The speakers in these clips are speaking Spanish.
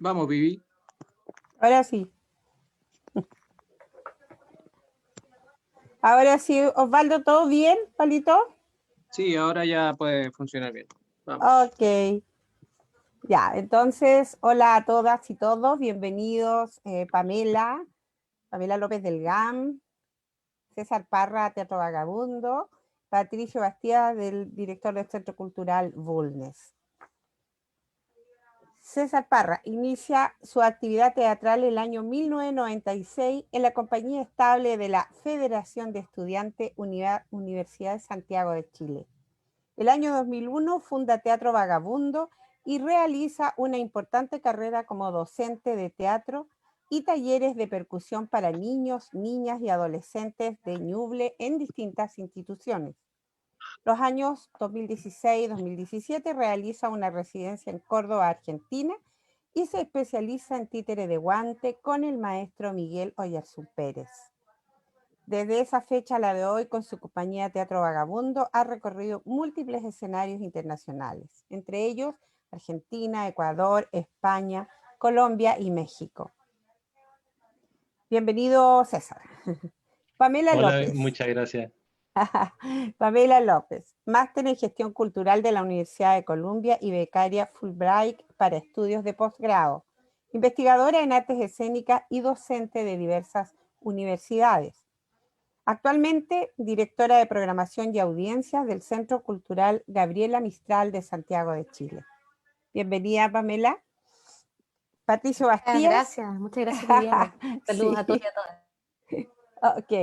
Vamos, Vivi. Ahora sí. Ahora sí, Osvaldo, ¿todo bien, Palito? Sí, ahora ya puede funcionar bien. Vamos. Ok. Ya, entonces, hola a todas y todos, bienvenidos Pamela López del GAM, César Parra, Teatro Vagabundo, Patricio Bastía, del director del Centro Cultural Bulnes. César Parra inicia su actividad teatral el año 1996 en la compañía estable de la Federación de Estudiantes Universidad de Santiago de Chile. El año 2001 funda Teatro Vagabundo y realiza una importante carrera como docente de teatro y talleres de percusión para niños, niñas y adolescentes de Ñuble en distintas instituciones. Los años 2016-2017 realiza una residencia en Córdoba, Argentina, y se especializa en títere de guante con el maestro Miguel Oyarzún Pérez. Desde esa fecha a la de hoy, con su compañía Teatro Vagabundo, ha recorrido múltiples escenarios internacionales, entre ellos Argentina, Ecuador, España, Colombia y México. Bienvenido, César. Pamela Hola, López. muchas gracias. Pamela López, máster en Gestión Cultural de la Universidad de Columbia y becaria Fulbright para estudios de posgrado, investigadora en artes escénicas y docente de diversas universidades. Actualmente, directora de programación y audiencias del Centro Cultural Gabriela Mistral de Santiago de Chile. Bienvenida, Pamela. Patricio Bastías. Muchas gracias, Viviana. Saludos a todos y a todas. Ok.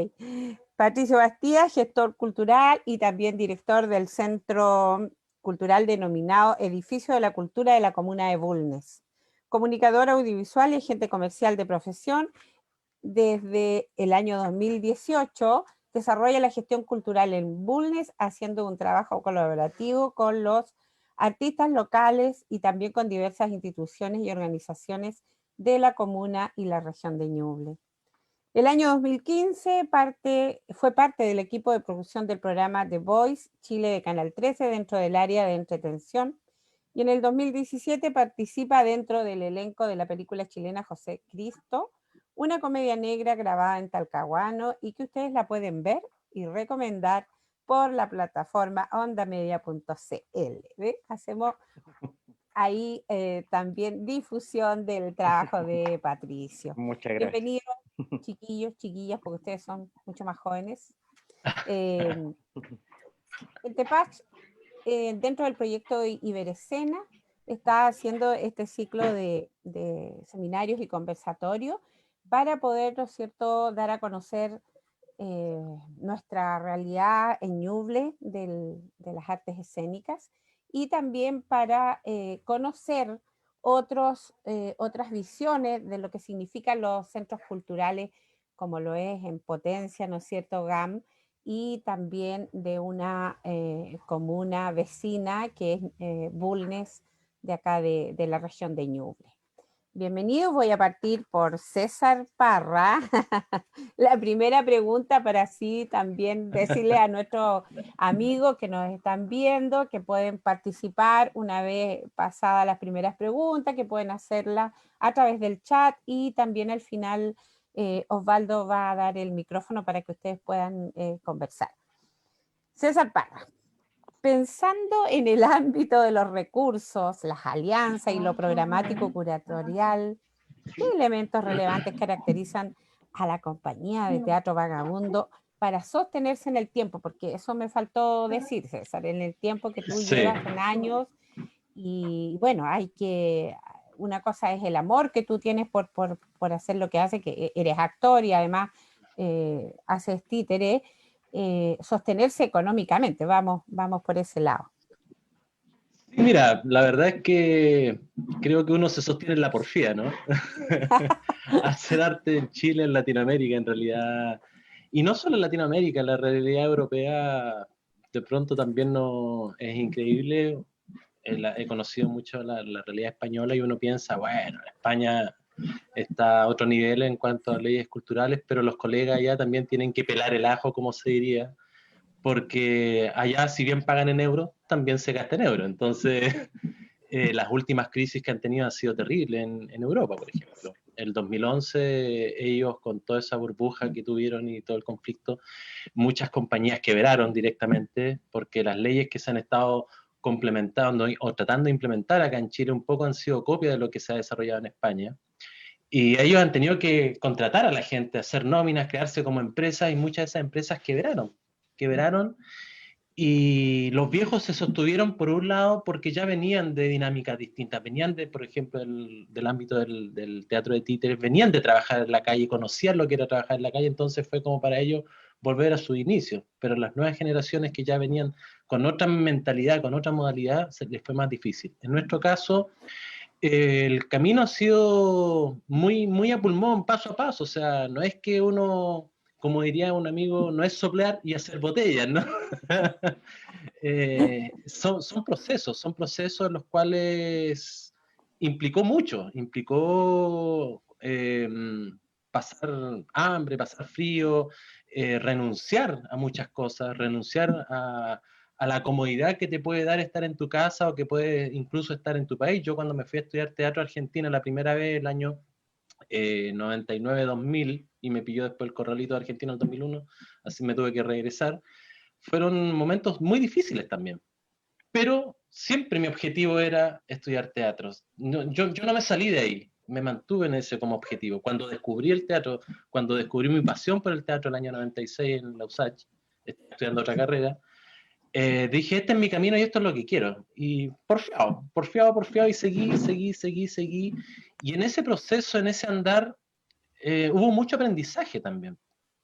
Patricio Bastías, gestor cultural y también director del Centro Cultural denominado Edificio de la Cultura de la Comuna de Bulnes. Comunicador audiovisual y agente comercial de profesión. Desde el año 2018 desarrolla la gestión cultural en Bulnes, haciendo un trabajo colaborativo con los artistas locales y también con diversas instituciones y organizaciones de la comuna y la región de Ñuble. El año 2015 fue parte del equipo de producción del programa The Voice Chile de Canal 13 dentro del área de entretención, y en el 2017 participa dentro del elenco de la película chilena José Cristo, una comedia negra grabada en Talcahuano y que ustedes la pueden ver y recomendar por la plataforma ondamedia.cl. Hacemos ahí también difusión del trabajo de Patricio. Muchas gracias. Bienvenidos, chiquillos, chiquillas, porque ustedes son mucho más jóvenes. El TEPACH, dentro del proyecto Iberescena, está haciendo este ciclo de seminarios y conversatorios para poder, ¿no es cierto?, dar a conocer nuestra realidad en Ñuble de las artes escénicas, y también para conocer otras visiones de lo que significan los centros culturales, como lo es en Potencia, ¿no es cierto?, GAM, y también de una comuna vecina que es Bulnes, de acá de la región de Ñuble. Bienvenidos, voy a partir por César Parra. La primera pregunta, para así también decirle a nuestros amigos que nos están viendo que pueden participar una vez pasadas las primeras preguntas, que pueden hacerlas a través del chat, y también al final Osvaldo va a dar el micrófono para que ustedes puedan conversar. César Parra. Pensando en el ámbito de los recursos, las alianzas y lo programático curatorial, ¿qué elementos relevantes caracterizan a la compañía de Teatro Vagabundo para sostenerse en el tiempo? Porque eso me faltó decir, César, en el tiempo que tú llevas en años, y bueno, una cosa es el amor que tú tienes por hacer lo que haces, que eres actor y además haces títere, sostenerse económicamente, vamos por ese lado. Sí, mira, la verdad es que creo que uno se sostiene en la porfía, ¿no? Hacer arte en Chile, en Latinoamérica, en realidad, y no solo en Latinoamérica, la realidad europea de pronto también no, es increíble. He conocido mucho la realidad española y uno piensa, bueno, España está a otro nivel en cuanto a leyes culturales, pero los colegas allá también tienen que pelar el ajo, como se diría, porque allá, si bien pagan en euros, también se gasta en euros. Entonces, Las últimas crisis que han tenido han sido terribles en Europa, por ejemplo. El 2011, ellos con toda esa burbuja que tuvieron y todo el conflicto, muchas compañías quebraron directamente porque las leyes que se han estado complementando o tratando de implementar acá en Chile un poco han sido copia de lo que se ha desarrollado en España. Y ellos han tenido que contratar a la gente, hacer nóminas, crearse como empresas, y muchas de esas empresas quebraron, y los viejos se sostuvieron por un lado porque ya venían de dinámicas distintas, venían de, por ejemplo, del ámbito del teatro de títeres, venían de trabajar en la calle, conocían lo que era trabajar en la calle, entonces fue como para ellos volver a su inicio, pero las nuevas generaciones que ya venían con otra mentalidad, con otra modalidad, se les fue más difícil. En nuestro caso, el camino ha sido muy, muy a pulmón, paso a paso, o sea, no es que uno, como diría un amigo, no es soplar y hacer botellas, ¿no? Son procesos en los cuales implicó pasar hambre, pasar frío, renunciar a muchas cosas, renunciar a la comodidad que te puede dar estar en tu casa o que puede incluso estar en tu país. Yo cuando me fui a estudiar teatro a Argentina la primera vez, el año 99-2000, y me pilló después el corralito de Argentina en el 2001, así me tuve que regresar, fueron momentos muy difíciles también. Pero siempre mi objetivo era estudiar teatro. Yo no me salí de ahí, me mantuve en ese como objetivo. Cuando descubrí el teatro, cuando descubrí mi pasión por el teatro el año 96 en la USACH, estudiando otra carrera, dije, este es mi camino y esto es lo que quiero. Y porfiado, y seguí. Y en ese proceso, en ese andar, hubo mucho aprendizaje también.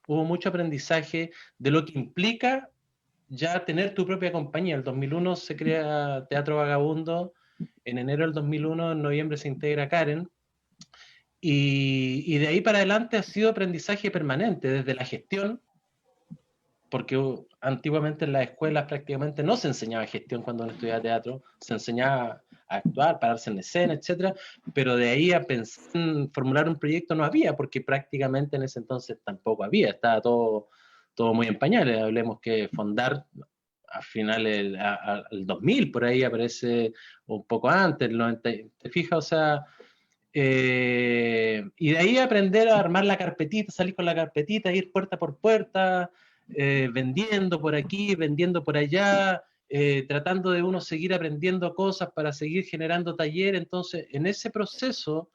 Hubo mucho aprendizaje de lo que implica ya tener tu propia compañía. En el 2001 se crea Teatro Vagabundo, en enero del 2001, en noviembre se integra Karen, y de ahí para adelante ha sido aprendizaje permanente, desde la gestión, porque antiguamente en las escuelas prácticamente no se enseñaba gestión cuando uno estudiaba teatro, se enseñaba a actuar, pararse en escena, etcétera, pero de ahí a pensar en formular un proyecto no había, porque prácticamente en ese entonces tampoco había, estaba todo muy en pañales. Hablemos que Fondar a finales al 2000, por ahí aparece un poco antes, el 90, ¿te fijas? O sea, y de ahí aprender a armar la carpetita, salir con la carpetita, ir puerta por puerta, vendiendo por aquí, vendiendo por allá, tratando de uno seguir aprendiendo cosas para seguir generando talleres. Entonces, en ese proceso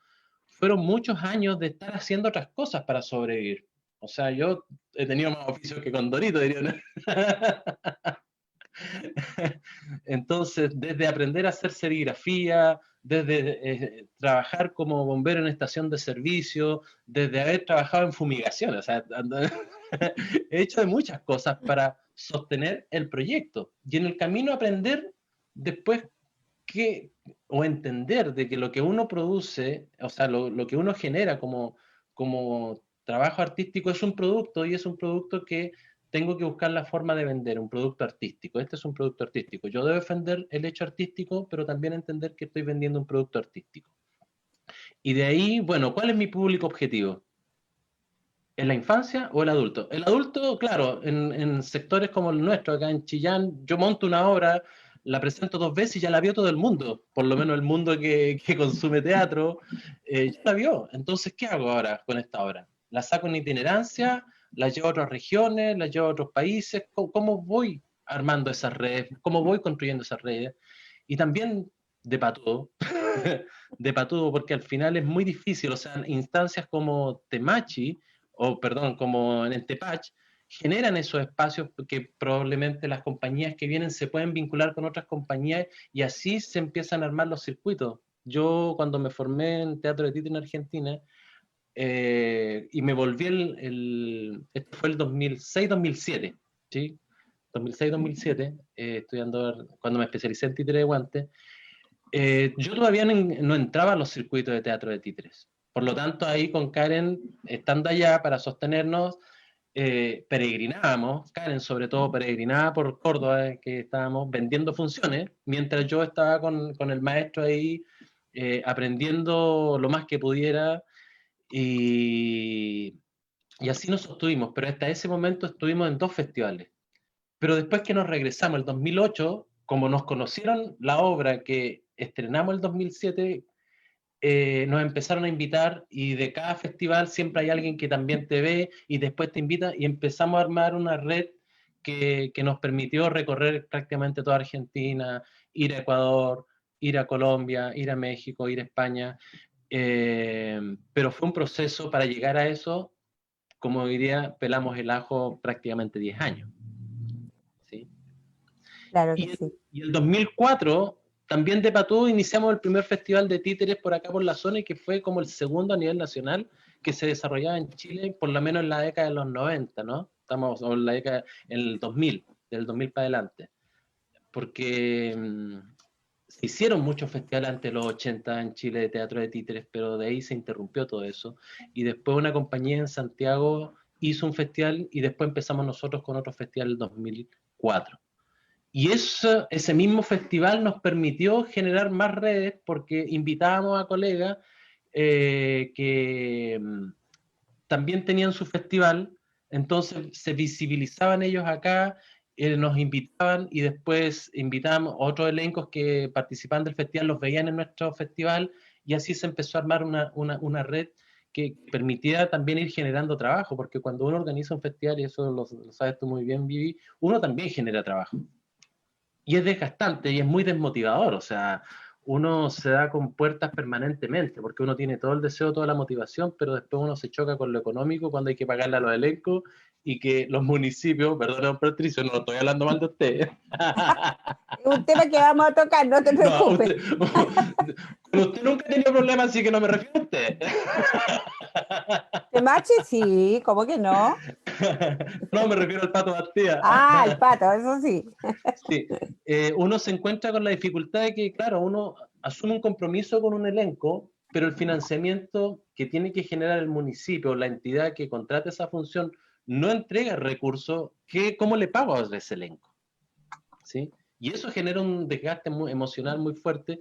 fueron muchos años de estar haciendo otras cosas para sobrevivir. O sea, yo he tenido más oficios que Condorito, diría, ¿no? Entonces, desde aprender a hacer serigrafía, desde trabajar como bombero en estación de servicio, desde haber trabajado en fumigación, o sea, he hecho de muchas cosas para sostener el proyecto y en el camino aprender después o entender de que lo que uno produce, o sea, lo que uno genera como trabajo artístico es un producto, y es un producto que tengo que buscar la forma de vender, un producto artístico. Este es un producto artístico. Yo debo defender el hecho artístico, pero también entender que estoy vendiendo un producto artístico. Y de ahí, bueno, ¿cuál es mi público objetivo? ¿En la infancia o el adulto? El adulto, claro, en sectores como el nuestro, acá en Chillán, yo monto una obra, la presento 2 veces y ya la vio todo el mundo, por lo menos el mundo que consume teatro, ya la vio. Entonces, ¿qué hago ahora con esta obra? ¿La saco en itinerancia? ¿La llevo a otras regiones? ¿La llevo a otros países? ¿Cómo voy armando esas redes? ¿Cómo voy construyendo esas redes? Y también de patudo, de patudo, porque al final es muy difícil, o sea, instancias como Temachi, o perdón, como en el Tepach, generan esos espacios que probablemente las compañías que vienen se pueden vincular con otras compañías y así se empiezan a armar los circuitos. Yo cuando me formé en teatro de títere en Argentina y me volví esto fue el 2006-2007, ¿sí? 2006-2007, estudiando, cuando me especialicé en títere de guante, yo todavía no entraba a los circuitos de teatro de títeres. Por lo tanto, ahí con Karen, estando allá para sostenernos, peregrinábamos, Karen sobre todo peregrinaba por Córdoba, que estábamos vendiendo funciones, mientras yo estaba con el maestro ahí aprendiendo lo más que pudiera, y así nos sostuvimos, pero hasta ese momento estuvimos en 2 festivales. Pero después que nos regresamos, el 2008, como nos conocieron la obra que estrenamos el 2007, nos empezaron a invitar y de cada festival siempre hay alguien que también te ve y después te invita y empezamos a armar una red que nos permitió recorrer prácticamente toda Argentina, ir a Ecuador, ir a Colombia, ir a México, ir a España, pero fue un proceso para llegar a eso, como diría, pelamos el ajo prácticamente 10 años. ¿Sí? Claro que sí. Y el 2004, también de Patú, iniciamos el primer festival de títeres por acá por la zona y que fue como el segundo a nivel nacional que se desarrollaba en Chile, por lo menos en la década de los 90, ¿no? Estamos en la década, en el 2000, del 2000 para adelante. Porque se hicieron muchos festivales antes de los 80 en Chile de teatro de títeres, pero de ahí se interrumpió todo eso. Y después una compañía en Santiago hizo un festival y después empezamos nosotros con otro festival en el 2004. Y ese mismo festival nos permitió generar más redes porque invitábamos a colegas que también tenían su festival, entonces se visibilizaban ellos acá, nos invitaban y después invitábamos a otros elencos que participaban del festival, los veían en nuestro festival y así se empezó a armar una red que permitía también ir generando trabajo, porque cuando uno organiza un festival, y eso lo sabes tú muy bien, Vivi, uno también genera trabajo. Y es desgastante y es muy desmotivador, o sea, uno se da con puertas permanentemente, porque uno tiene todo el deseo, toda la motivación, pero después uno se choca con lo económico cuando hay que pagarle a los elencos y que los municipios, perdón, don Patricio, no estoy hablando mal de usted. Es un tema que vamos a tocar, no te preocupes. Con usted nunca he tenido problemas, así que no me refiero a usted. Temachi, sí, ¿cómo que no? No, me refiero al Pato Bastía. Ah, el pato, eso sí. Sí, uno se encuentra con la dificultad de que, claro, uno asume un compromiso con un elenco, pero el financiamiento que tiene que generar el municipio, la entidad que contrata esa función, no entrega recursos, ¿cómo le pago a ese elenco? ¿Sí? Y eso genera un desgaste emocional muy fuerte,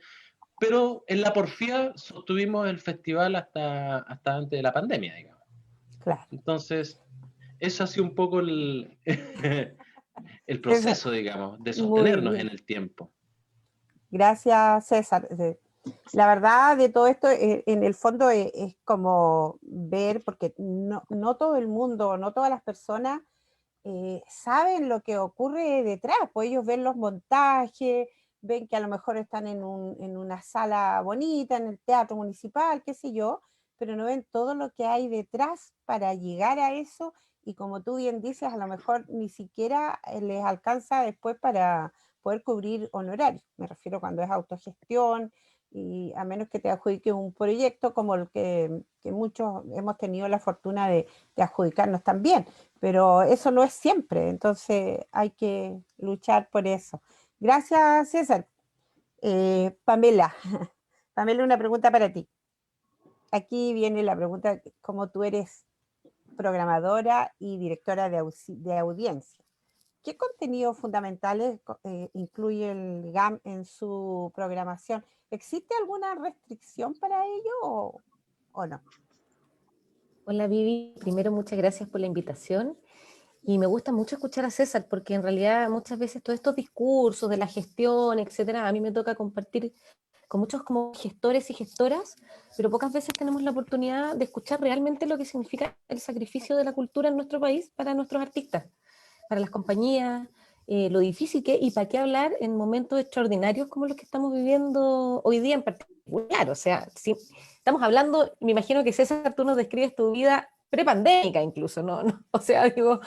pero en la porfía sostuvimos el festival hasta antes de la pandemia, digamos. Claro. Entonces, eso ha sido un poco el proceso, digamos, de sostenernos en el tiempo. Gracias, César. La verdad de todo esto, en el fondo es como ver, porque no todo el mundo, no todas las personas saben lo que ocurre detrás, pues ellos ven los montajes, ven que a lo mejor están en una sala bonita, en el teatro municipal, qué sé yo, pero no ven todo lo que hay detrás para llegar a eso y como tú bien dices, a lo mejor ni siquiera les alcanza después para poder cubrir honorarios. Me refiero cuando es autogestión y a menos que te adjudique un proyecto como el que muchos hemos tenido la fortuna de adjudicarnos también, pero eso no es siempre, entonces hay que luchar por eso. Gracias, César. Pamela, Pamela, una pregunta para ti. Aquí viene la pregunta, como tú eres programadora y directora de audiencia, ¿qué contenidos fundamentales incluye el GAM en su programación? ¿Existe alguna restricción para ello o no? Hola Vivi, primero muchas gracias por la invitación y me gusta mucho escuchar a César porque en realidad muchas veces todos estos discursos de la gestión, etcétera, a mí me toca compartir con muchos como gestores y gestoras, pero pocas veces tenemos la oportunidad de escuchar realmente lo que significa el sacrificio de la cultura en nuestro país para nuestros artistas, para las compañías, lo difícil que es y para qué hablar en momentos extraordinarios como los que estamos viviendo hoy día en particular. O sea, si estamos hablando, me imagino que César, tú nos describes tu vida prepandémica incluso, ¿no? O sea, digo,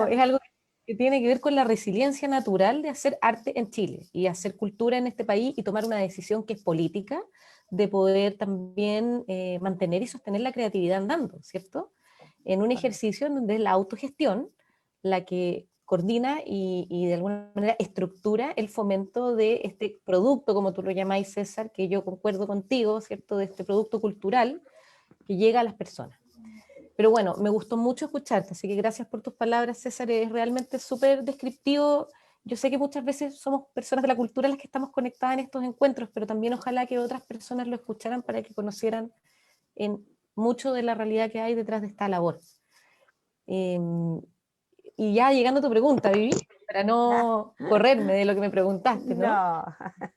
es algo que tiene que ver con la resiliencia natural de hacer arte en Chile y hacer cultura en este país y tomar una decisión que es política de poder también mantener y sostener la creatividad andando, ¿cierto? En un ejercicio en donde la autogestión la que coordina y de alguna manera estructura el fomento de este producto, como tú lo llamáis, César, que yo concuerdo contigo, ¿cierto? De este producto cultural que llega a las personas. Pero bueno, me gustó mucho escucharte, así que gracias por tus palabras, César, es realmente súper descriptivo. Yo sé que muchas veces somos personas de la cultura las que estamos conectadas en estos encuentros, pero también ojalá que otras personas lo escucharan para que conocieran en mucho de la realidad que hay detrás de esta labor. Y ya llegando a tu pregunta, Vivi, para no correrme de lo que me preguntaste, ¿no?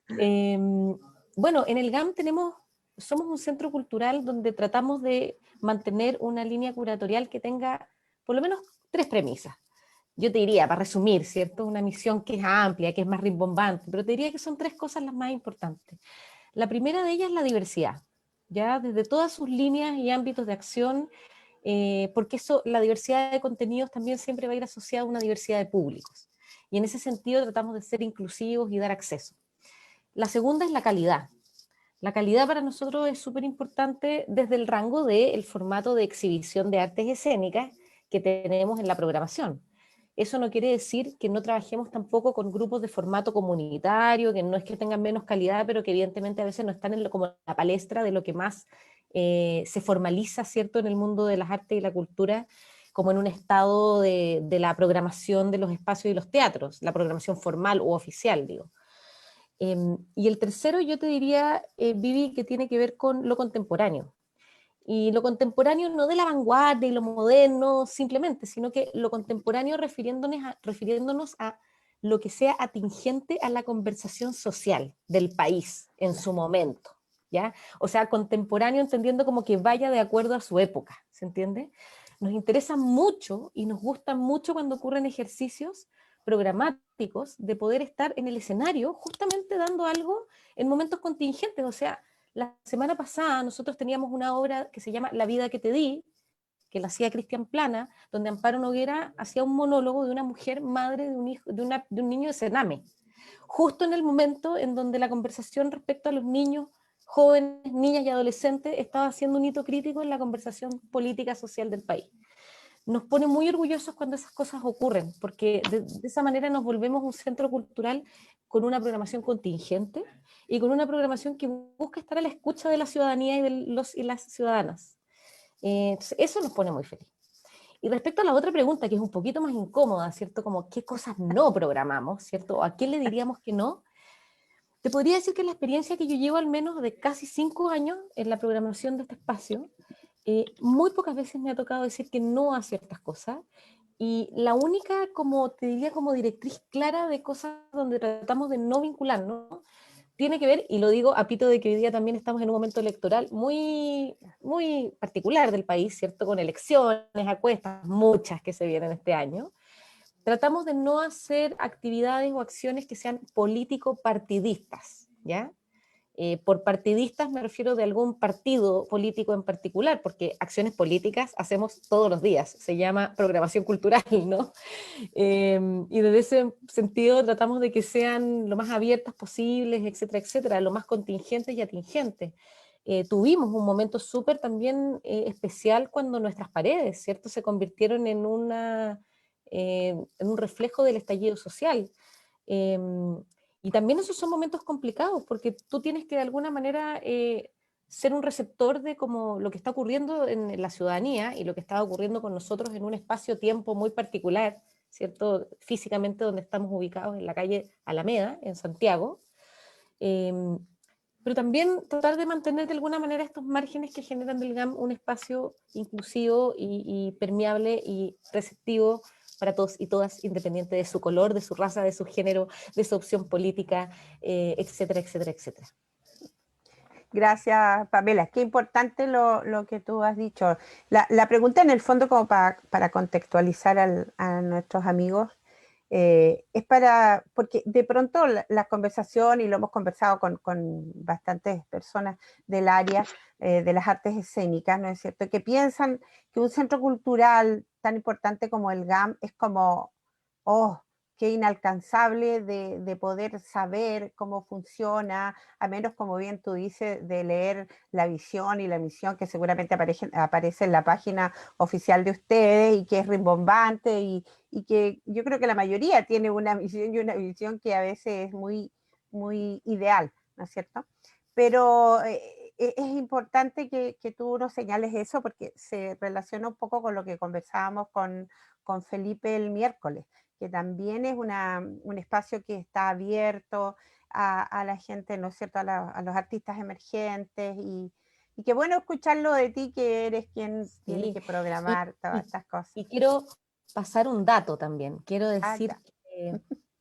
No. Bueno, en el GAM somos un centro cultural donde tratamos de mantener una línea curatorial que tenga por lo menos 3 premisas. Yo te diría, para resumir, ¿cierto? Una misión que es amplia, que es más rimbombante, pero te diría que son 3 cosas las más importantes. La primera de ellas es la diversidad, ya desde todas sus líneas y ámbitos de acción, porque la diversidad de contenidos también siempre va a ir asociada a una diversidad de públicos. Y en ese sentido tratamos de ser inclusivos y dar acceso. La segunda es la calidad. La calidad para nosotros es súper importante desde el rango del formato de exhibición de artes escénicas que tenemos en la programación. Eso no quiere decir que no trabajemos tampoco con grupos de formato comunitario, que no es que tengan menos calidad, pero que evidentemente a veces no están como la palestra de lo que más se formaliza, ¿cierto?, en el mundo de las artes y la cultura, como en un estado de la programación de los espacios y los teatros, la programación formal u oficial, digo. Y el tercero yo te diría, Vivi, que tiene que ver con lo contemporáneo. Y lo contemporáneo no de la vanguardia y lo moderno simplemente, sino que lo contemporáneo refiriéndonos a lo que sea atingente a la conversación social del país en su momento, ¿ya? O sea, contemporáneo entendiendo como que vaya de acuerdo a su época, ¿se entiende? Nos interesa mucho y nos gusta mucho cuando ocurren ejercicios programáticos de poder estar en el escenario justamente dando algo en momentos contingentes, o sea, la semana pasada nosotros teníamos una obra que se llama La vida que te di, que la hacía Cristian Plana, donde Amparo Noguera hacía un monólogo de una mujer madre de un niño de Sename, justo en el momento en donde la conversación respecto a los niños, jóvenes, niñas y adolescentes estaba haciendo un hito crítico en la conversación política social del país. Nos pone muy orgullosos cuando esas cosas ocurren, porque de esa manera nos volvemos un centro cultural con una programación contingente y con una programación que busca estar a la escucha de la ciudadanía y de los y las ciudadanas. Entonces, eso nos pone muy feliz. Y respecto a la otra pregunta, que es un poquito más incómoda, ¿cierto? Como qué cosas no programamos, ¿cierto? ¿A qué le diríamos que no? Te podría decir que la experiencia que yo llevo al menos de casi 5 años en la programación de este espacio, muy pocas veces me ha tocado decir que no a ciertas cosas, y la única, como te diría, como directriz clara de cosas donde tratamos de no vincularnos, tiene que ver, y lo digo a pito de que hoy día también estamos en un momento electoral muy, muy particular del país, ¿cierto? Con elecciones, acuestas, muchas que se vienen este año. Tratamos de no hacer actividades o acciones que sean político-partidistas, ¿ya? Por partidistas me refiero de algún partido político en particular, porque acciones políticas hacemos todos los días, se llama programación cultural, ¿no? Y desde ese sentido tratamos de que sean lo más abiertas posibles, etcétera, etcétera, lo más contingentes y atingentes. Tuvimos un momento súper también especial cuando nuestras paredes, ¿cierto?, se convirtieron en un reflejo del estallido social. Y también esos son momentos complicados, porque tú tienes que de alguna manera ser un receptor de como lo que está ocurriendo en la ciudadanía y lo que estaba ocurriendo con nosotros en un espacio-tiempo muy particular, ¿cierto? Físicamente donde estamos ubicados en la calle Alameda, en Santiago. Pero también tratar de mantener de alguna manera estos márgenes que generan del GAM un espacio inclusivo y permeable y receptivo para todos y todas, independiente de su color, de su raza, de su género, de su opción política, etcétera, etcétera, etcétera. Gracias, Pamela. Qué importante lo que tú has dicho. La pregunta en el fondo, como para contextualizar a nuestros amigos, es porque de pronto la conversación, y lo hemos conversado con bastantes personas del área de las artes escénicas, ¿no es cierto?, que piensan que un centro cultural tan importante como el GAM es como, oh, qué inalcanzable de poder saber cómo funciona, a menos, como bien tú dices, de leer la visión y la misión que seguramente aparece en la página oficial de ustedes y que es rimbombante y que yo creo que la mayoría tiene una misión y una visión que a veces es muy, muy ideal, ¿no es cierto? Pero es importante que tú nos señales eso porque se relaciona un poco con lo que conversábamos con Felipe el miércoles, que también es un espacio que está abierto a la gente, ¿no es cierto?, a los artistas emergentes y qué bueno escucharlo de ti, que eres quien tiene que programar todas estas cosas. Y quiero pasar un dato también. Quiero decir Ya. que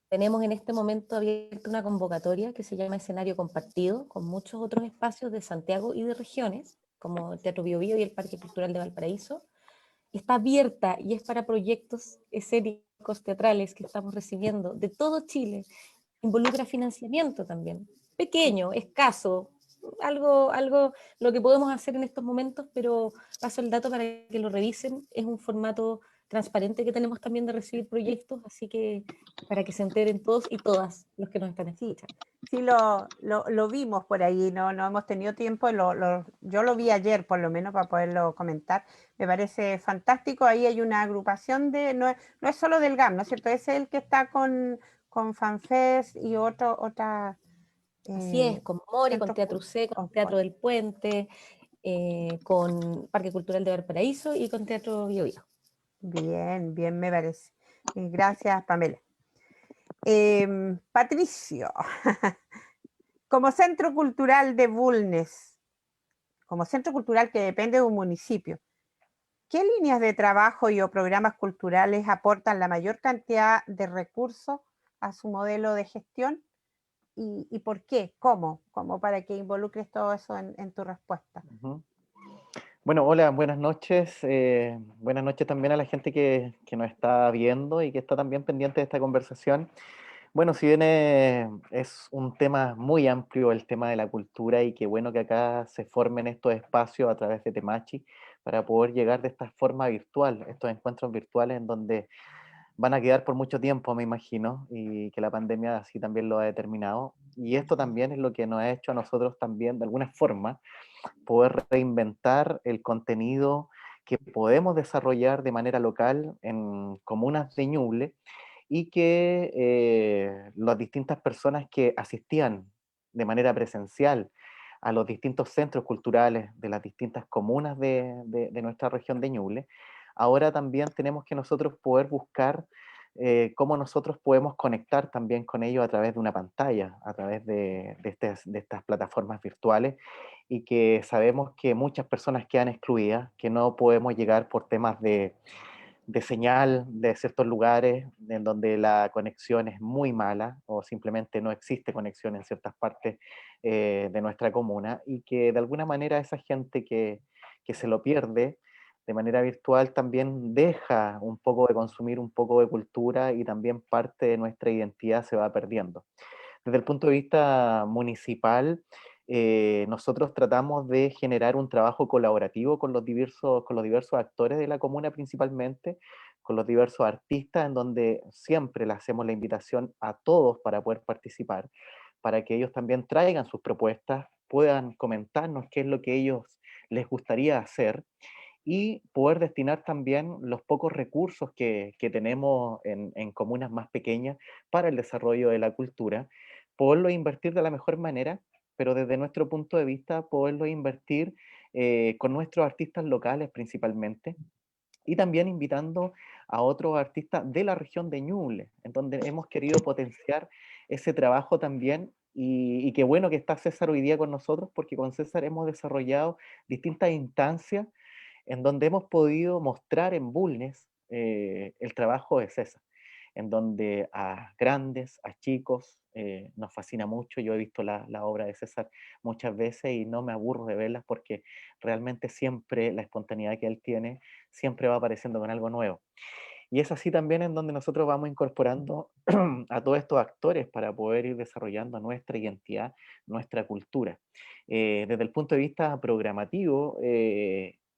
Tenemos en este momento abierta una convocatoria que se llama Escenario Compartido, con muchos otros espacios de Santiago y de regiones, como el Teatro Bio Bio y el Parque Cultural de Valparaíso. Está abierta y es para proyectos escénicos, teatrales que estamos recibiendo de todo Chile. Involucra financiamiento también, pequeño, escaso, algo lo que podemos hacer en estos momentos, pero paso el dato para que lo revisen. Es un formato transparente que tenemos también de recibir proyectos, así que para que se enteren todos y todas los que nos están escuchando. Sí, lo vimos por ahí, no hemos tenido tiempo, yo lo vi ayer por lo menos para poderlo comentar. Me parece fantástico. Ahí hay una agrupación no es solo del GAM, ¿no es cierto? Es el que está con FanFest y otra... Así es, con Mori, con centros Teatro C, con con- Teatro del Puente, con Parque Cultural de Valparaíso y con Teatro Bio Bio. Bien, bien me parece. Gracias, Pamela. Patricio, como centro cultural de Bulnes, como centro cultural que depende de un municipio, ¿qué líneas de trabajo y o programas culturales aportan la mayor cantidad de recursos a su modelo de gestión? ¿Y por qué? ¿Cómo? Como para que involucres todo eso en tu respuesta. Ujú. Bueno, hola, buenas noches. Buenas noches también a la gente que nos está viendo y que está también pendiente de esta conversación. Bueno, si bien es un tema muy amplio el tema de la cultura y qué bueno que acá se formen estos espacios a través de Temachi para poder llegar de esta forma virtual, estos encuentros virtuales en donde van a quedar por mucho tiempo, me imagino, y que la pandemia así también lo ha determinado. Y esto también es lo que nos ha hecho a nosotros también, de alguna forma, poder reinventar el contenido que podemos desarrollar de manera local en comunas de Ñuble y que las distintas personas que asistían de manera presencial a los distintos centros culturales de las distintas comunas de nuestra región de Ñuble, ahora también tenemos que nosotros poder buscar cómo nosotros podemos conectar también con ellos a través de una pantalla, a través de estas plataformas virtuales, y que sabemos que muchas personas quedan excluidas, que no podemos llegar por temas de señal de ciertos lugares en donde la conexión es muy mala o simplemente no existe conexión en ciertas partes de nuestra comuna, y que de alguna manera esa gente que se lo pierde de manera virtual también deja un poco de consumir un poco de cultura y también parte de nuestra identidad se va perdiendo. Desde el punto de vista municipal, nosotros tratamos de generar un trabajo colaborativo con los diversos actores de la comuna principalmente, con los diversos artistas, en donde siempre le hacemos la invitación a todos para poder participar, para que ellos también traigan sus propuestas, puedan comentarnos qué es lo que ellos les gustaría hacer y poder destinar también los pocos recursos que tenemos en comunas más pequeñas para el desarrollo de la cultura, poderlo invertir de la mejor manera, pero desde nuestro punto de vista, poderlo invertir con nuestros artistas locales principalmente, y también invitando a otros artistas de la región de Ñuble, en donde hemos querido potenciar ese trabajo también. Y qué bueno que está César hoy día con nosotros, porque con César hemos desarrollado distintas instancias en donde hemos podido mostrar en Bulnes el trabajo de César, en donde a grandes, a chicos, nos fascina mucho. Yo he visto la obra de César muchas veces y no me aburro de verlas porque realmente siempre la espontaneidad que él tiene siempre va apareciendo con algo nuevo. Y es así también en donde nosotros vamos incorporando a todos estos actores para poder ir desarrollando nuestra identidad, nuestra cultura. Desde el punto de vista programativo,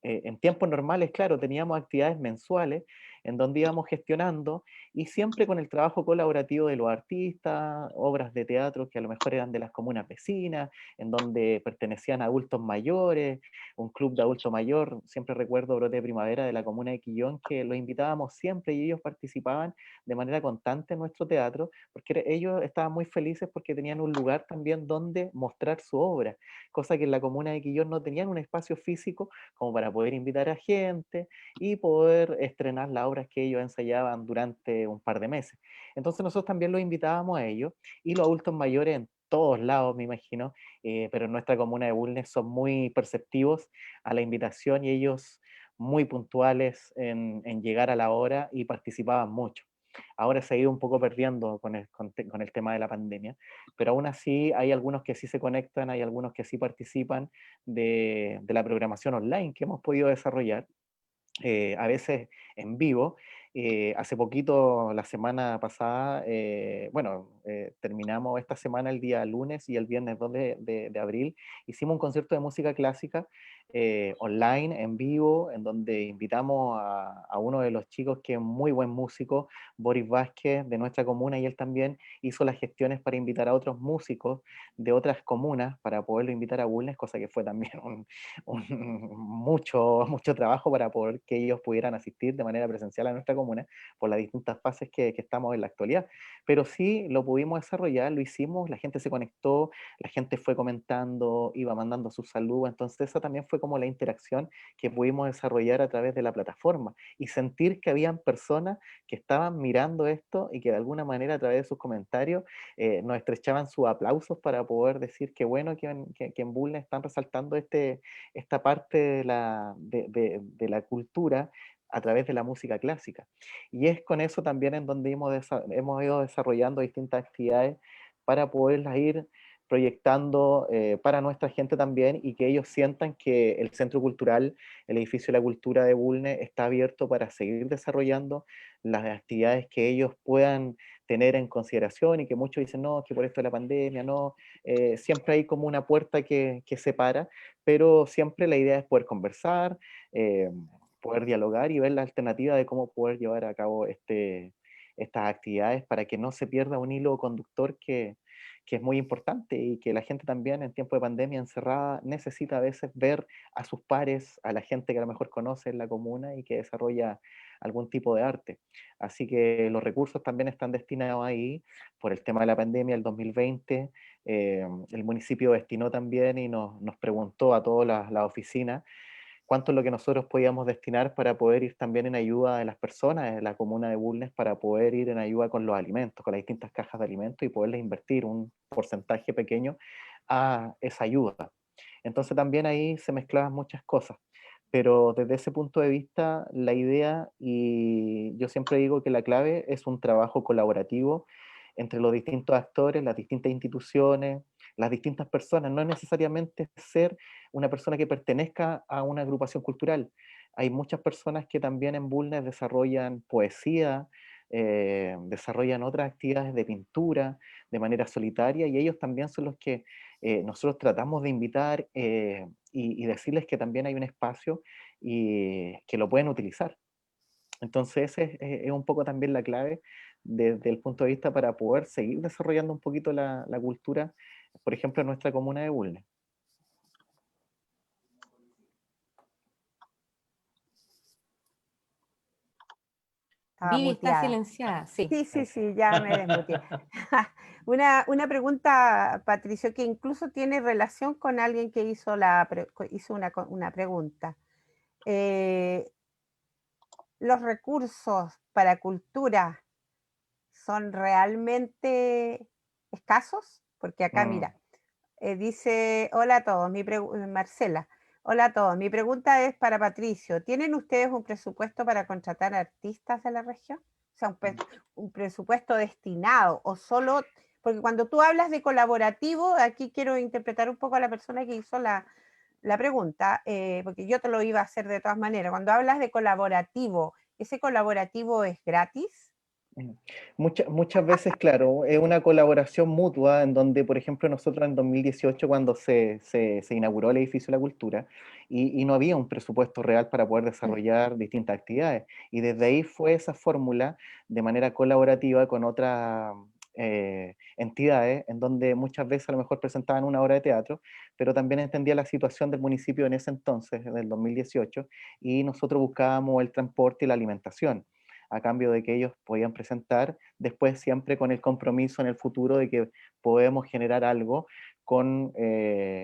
en tiempos normales, claro, teníamos actividades mensuales en donde íbamos gestionando y siempre con el trabajo colaborativo de los artistas, obras de teatro que a lo mejor eran de las comunas vecinas, en donde pertenecían a adultos mayores, un club de adulto mayor. Siempre recuerdo Brote de Primavera de la comuna de Quillón, que los invitábamos siempre y ellos participaban de manera constante en nuestro teatro, porque ellos estaban muy felices porque tenían un lugar también donde mostrar su obra, cosa que en la comuna de Quillón no tenían un espacio físico como para poder invitar a gente y poder estrenar las obras que ellos ensayaban durante un par de meses. Entonces nosotros también los invitábamos a ellos, y los adultos mayores en todos lados, me imagino, pero en nuestra comuna de Bulnes son muy perceptivos a la invitación y ellos muy puntuales en llegar a la hora y participaban mucho. ahora se ha ido un poco perdiendo con el tema de la pandemia, pero aún así hay algunos que sí se conectan, hay algunos que sí participan de la programación online que hemos podido desarrollar, a veces en vivo. Hace poquito, la semana pasada, terminamos esta semana el día lunes y el viernes 2 de abril, hicimos un concierto de música clásica online, en vivo, en donde invitamos a uno de los chicos que es muy buen músico, Boris Vázquez, de nuestra comuna, y él también hizo las gestiones para invitar a otros músicos de otras comunas para poderlo invitar a Bulnes, cosa que fue también mucho trabajo para poder que ellos pudieran asistir de manera presencial a nuestra comuna por las distintas fases que estamos en la actualidad. Pero sí lo pudimos desarrollar, lo hicimos, la gente se conectó, la gente fue comentando, iba mandando sus saludos, entonces esa también fue como la interacción que pudimos desarrollar a través de la plataforma y sentir que habían personas que estaban mirando esto y que de alguna manera a través de sus comentarios nos estrechaban sus aplausos para poder decir que bueno que en Bulnes están resaltando esta parte de la cultura a través de la música clásica. Y es con eso también en donde hemos ido desarrollando distintas actividades para poderlas ir proyectando para nuestra gente también y que ellos sientan que el Centro Cultural, el Edificio de la Cultura de Bulnes está abierto para seguir desarrollando las actividades que ellos puedan tener en consideración y que muchos dicen, no, que por esto de la pandemia, no, siempre hay como una puerta que separa, pero siempre la idea es poder conversar, poder dialogar y ver la alternativa de cómo poder llevar a cabo estas actividades para que no se pierda un hilo conductor que es muy importante y que la gente también en tiempo de pandemia encerrada necesita a veces ver a sus pares, a la gente que a lo mejor conoce en la comuna y que desarrolla algún tipo de arte. Así que los recursos también están destinados ahí por el tema de la pandemia, el 2020. El municipio destinó también y nos preguntó a todas las oficinas cuánto es lo que nosotros podíamos destinar para poder ir también en ayuda de las personas de la comuna de Bulnes, para poder ir en ayuda con los alimentos, con las distintas cajas de alimentos y poderles invertir un porcentaje pequeño a esa ayuda. Entonces también ahí se mezclaban muchas cosas, pero desde ese punto de vista la idea, y yo siempre digo que la clave es un trabajo colaborativo entre los distintos actores, las distintas instituciones, las distintas personas, no es necesariamente ser una persona que pertenezca a una agrupación cultural. Hay muchas personas que también en Bulnes desarrollan poesía, desarrollan otras actividades de pintura de manera solitaria y ellos también son los que nosotros tratamos de invitar y decirles que también hay un espacio y que lo pueden utilizar. Entonces ese es un poco también la clave desde el punto de vista para poder seguir desarrollando un poquito la cultura, por ejemplo, en nuestra comuna de Bulnes. Estaba Vivi está muteada. silenciada, sí. Sí, ya me desmuteé. Una pregunta, Patricio, que incluso tiene relación con alguien que hizo una pregunta. ¿Los recursos para cultura son realmente escasos? Porque acá, mira, dice, hola a todos, Marcela, hola a todos, mi pregunta es para Patricio, ¿tienen ustedes un presupuesto para contratar artistas de la región? O sea, un presupuesto destinado o solo, porque cuando tú hablas de colaborativo, aquí quiero interpretar un poco a la persona que hizo la pregunta, porque yo te lo iba a hacer de todas maneras, cuando hablas de colaborativo, ¿ese colaborativo es gratis? Muchas veces, claro, es una colaboración mutua en donde, por ejemplo, nosotros en 2018, cuando se inauguró el edificio de la cultura, y no había un presupuesto real para poder desarrollar distintas actividades. Y desde ahí fue esa fórmula de manera colaborativa con otras entidades, en donde muchas veces a lo mejor presentaban una obra de teatro, pero también entendía la situación del municipio en ese entonces, en el 2018, y nosotros buscábamos el transporte y la alimentación a cambio de que ellos podían presentar, después siempre con el compromiso en el futuro de que podemos generar algo con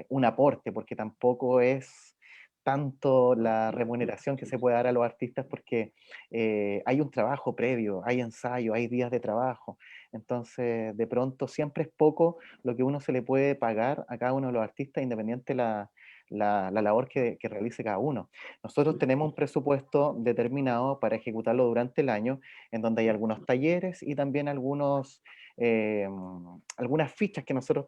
un aporte, porque tampoco es tanto la remuneración que se puede dar a los artistas, porque hay un trabajo previo, hay ensayo, hay días de trabajo, entonces de pronto siempre es poco lo que uno se le puede pagar a cada uno de los artistas, independiente la la labor que realice cada uno. Nosotros tenemos un presupuesto determinado para ejecutarlo durante el año, en donde hay algunos talleres y también algunas fichas que nosotros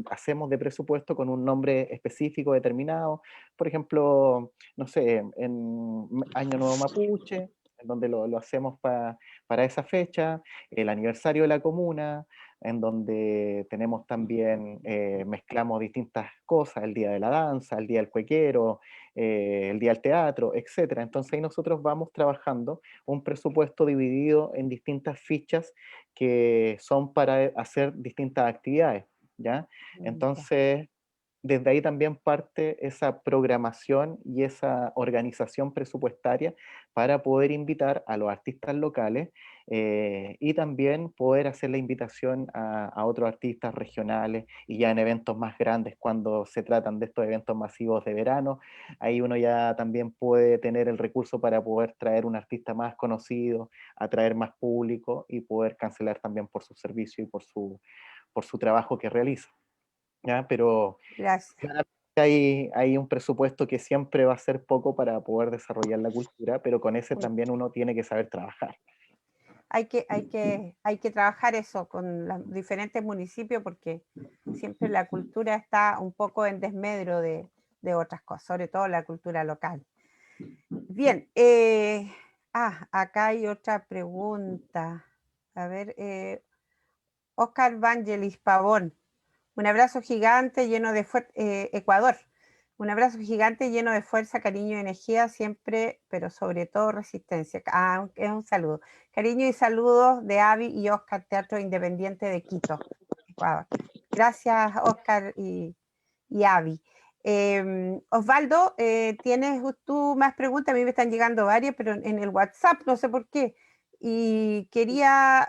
hacemos de presupuesto con un nombre específico determinado. Por ejemplo, no sé, en Año Nuevo Mapuche, en donde lo hacemos para esa fecha, el aniversario de la comuna, en donde tenemos también, mezclamos distintas cosas, el día de la danza, el día del cuequero, el día del teatro, etc. Entonces ahí nosotros vamos trabajando un presupuesto dividido en distintas fichas que son para hacer distintas actividades, ¿ya? Entonces, desde ahí también parte esa programación y esa organización presupuestaria para poder invitar a los artistas locales y también poder hacer la invitación a otros artistas regionales y ya en eventos más grandes, cuando se tratan de estos eventos masivos de verano, ahí uno ya también puede tener el recurso para poder traer un artista más conocido, atraer más público y poder cancelar también por su servicio y por su trabajo que realiza. ¿Ya? Pero Gracias. claramente hay un presupuesto que siempre va a ser poco para poder desarrollar la cultura, pero con ese también uno tiene que saber trabajar. Hay que trabajar eso con los diferentes municipios porque siempre la cultura está un poco en desmedro de otras cosas, sobre todo la cultura local. Bien, acá hay otra pregunta. A ver, Oscar Vangelis Pavón. Un abrazo gigante lleno de Ecuador. Un abrazo gigante lleno de fuerza, cariño y energía, siempre, pero sobre todo resistencia. Es un saludo. Cariño y saludos de Avi y Oscar, Teatro Independiente de Quito, Ecuador. Gracias, Oscar y Avi. Osvaldo, ¿tienes tú más preguntas? A mí me están llegando varias, pero en el WhatsApp, no sé por qué. Y quería,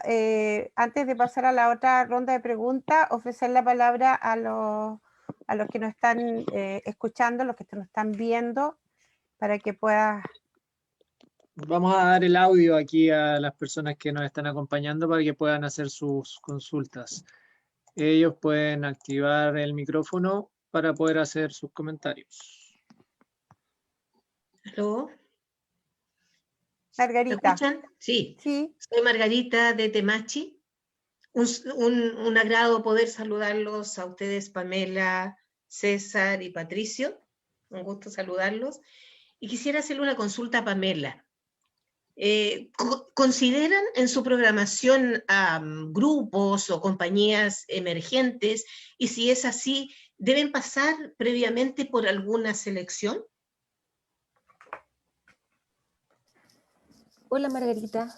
antes de pasar a la otra ronda de preguntas, ofrecer la palabra a los que nos están escuchando, los que nos están viendo, para que puedas... Vamos a dar el audio aquí a las personas que nos están acompañando para que puedan hacer sus consultas. Ellos pueden activar el micrófono para poder hacer sus comentarios. ¿Aló? ¿Me Margarita. escuchan? Sí. Sí. Soy Margarita de Temachi. Un agrado poder saludarlos a ustedes, Pamela, César y Patricio. Un gusto saludarlos. Y quisiera hacerle una consulta a Pamela. ¿Consideran en su programación grupos o compañías emergentes? Y si es así, ¿deben pasar previamente por alguna selección? Hola Margarita,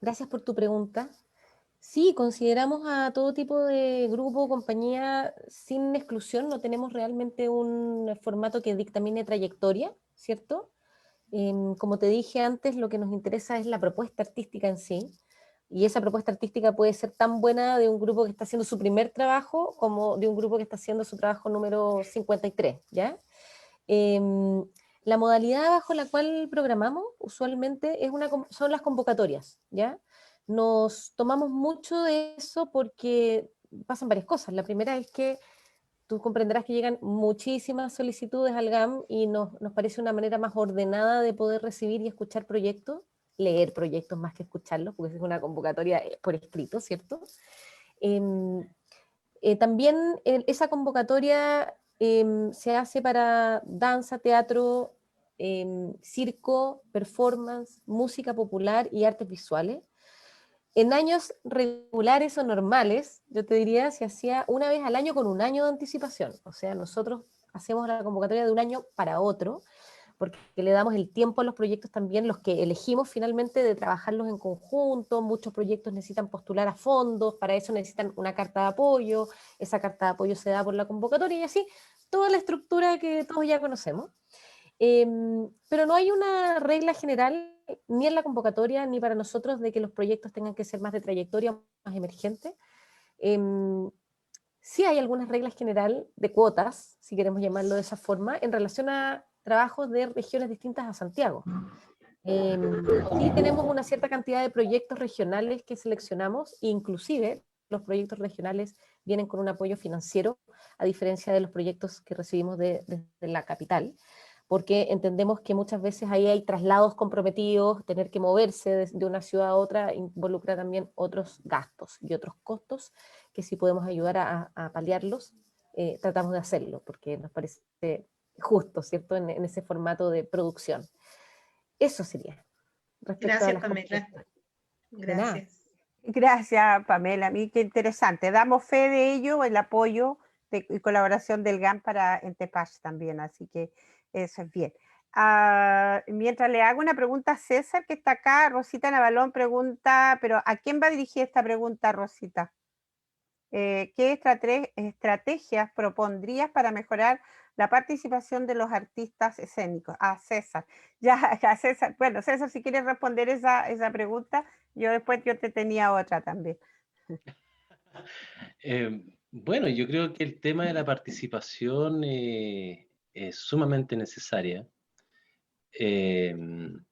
gracias por tu pregunta. Sí, consideramos a todo tipo de grupo, compañía, sin exclusión, no tenemos realmente un formato que dictamine trayectoria, ¿cierto? Como te dije antes, lo que nos interesa es la propuesta artística en sí, y esa propuesta artística puede ser tan buena de un grupo que está haciendo su primer trabajo como de un grupo que está haciendo su trabajo número 53, ¿ya? La modalidad bajo la cual programamos usualmente son las convocatorias, ¿ya? Nos tomamos mucho de eso porque pasan varias cosas. La primera es que tú comprenderás que llegan muchísimas solicitudes al GAM y nos parece una manera más ordenada de poder recibir y escuchar proyectos, leer proyectos más que escucharlos, porque es una convocatoria por escrito, ¿cierto? También esa convocatoria se hace para danza, teatro, circo, performance, música popular y artes visuales. En años regulares o normales, yo te diría, se hacía una vez al año con un año de anticipación. O sea, nosotros hacemos la convocatoria de un año para otro, porque le damos el tiempo a los proyectos también, los que elegimos finalmente de trabajarlos en conjunto. Muchos proyectos necesitan postular a fondos, para eso necesitan una carta de apoyo, esa carta de apoyo se da por la convocatoria y así, toda la estructura que todos ya conocemos. Pero no hay una regla general ni en la convocatoria ni para nosotros de que los proyectos tengan que ser más de trayectoria, más emergentes. Sí hay algunas reglas generales de cuotas, si queremos llamarlo de esa forma, en relación a trabajos de regiones distintas a Santiago. Sí tenemos una cierta cantidad de proyectos regionales que seleccionamos, inclusive los proyectos regionales vienen con un apoyo financiero, a diferencia de los proyectos que recibimos desde la capital, porque entendemos que muchas veces ahí hay traslados comprometidos, tener que moverse de una ciudad a otra involucra también otros gastos y otros costos que si podemos ayudar a paliarlos, tratamos de hacerlo, porque nos parece justo, ¿cierto?, en ese formato de producción. Eso sería. Gracias, Pamela. Gracias. Gracias, Pamela. A mí qué interesante. Damos fe de ello, el apoyo y colaboración del GAN para Entepach también, así que eso es bien. Mientras le hago una pregunta a César, que está acá, Rosita Navalón pregunta, pero ¿a quién va dirigida esta pregunta, Rosita? ¿Qué estrategias propondrías para mejorar la participación de los artistas escénicos? A César. Ya, a César. Bueno, César, si quieres responder esa pregunta, yo te tenía otra también. Bueno, yo creo que el tema de la participación es sumamente necesaria. El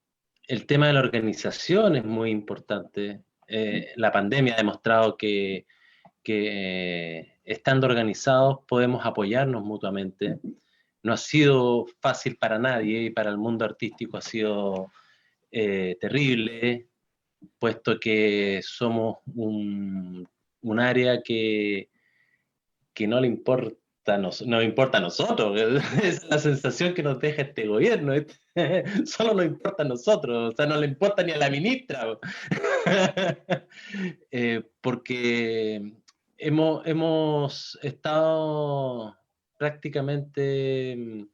tema de la organización es muy importante. La pandemia ha demostrado que estando organizados podemos apoyarnos mutuamente. No ha sido fácil para nadie y para el mundo artístico ha sido terrible, puesto que somos un área que no le importa, no importa a nosotros. Es la sensación que nos deja este gobierno. Solo nos importa a nosotros, o sea, no le importa ni a la ministra. Porque hemos estado prácticamente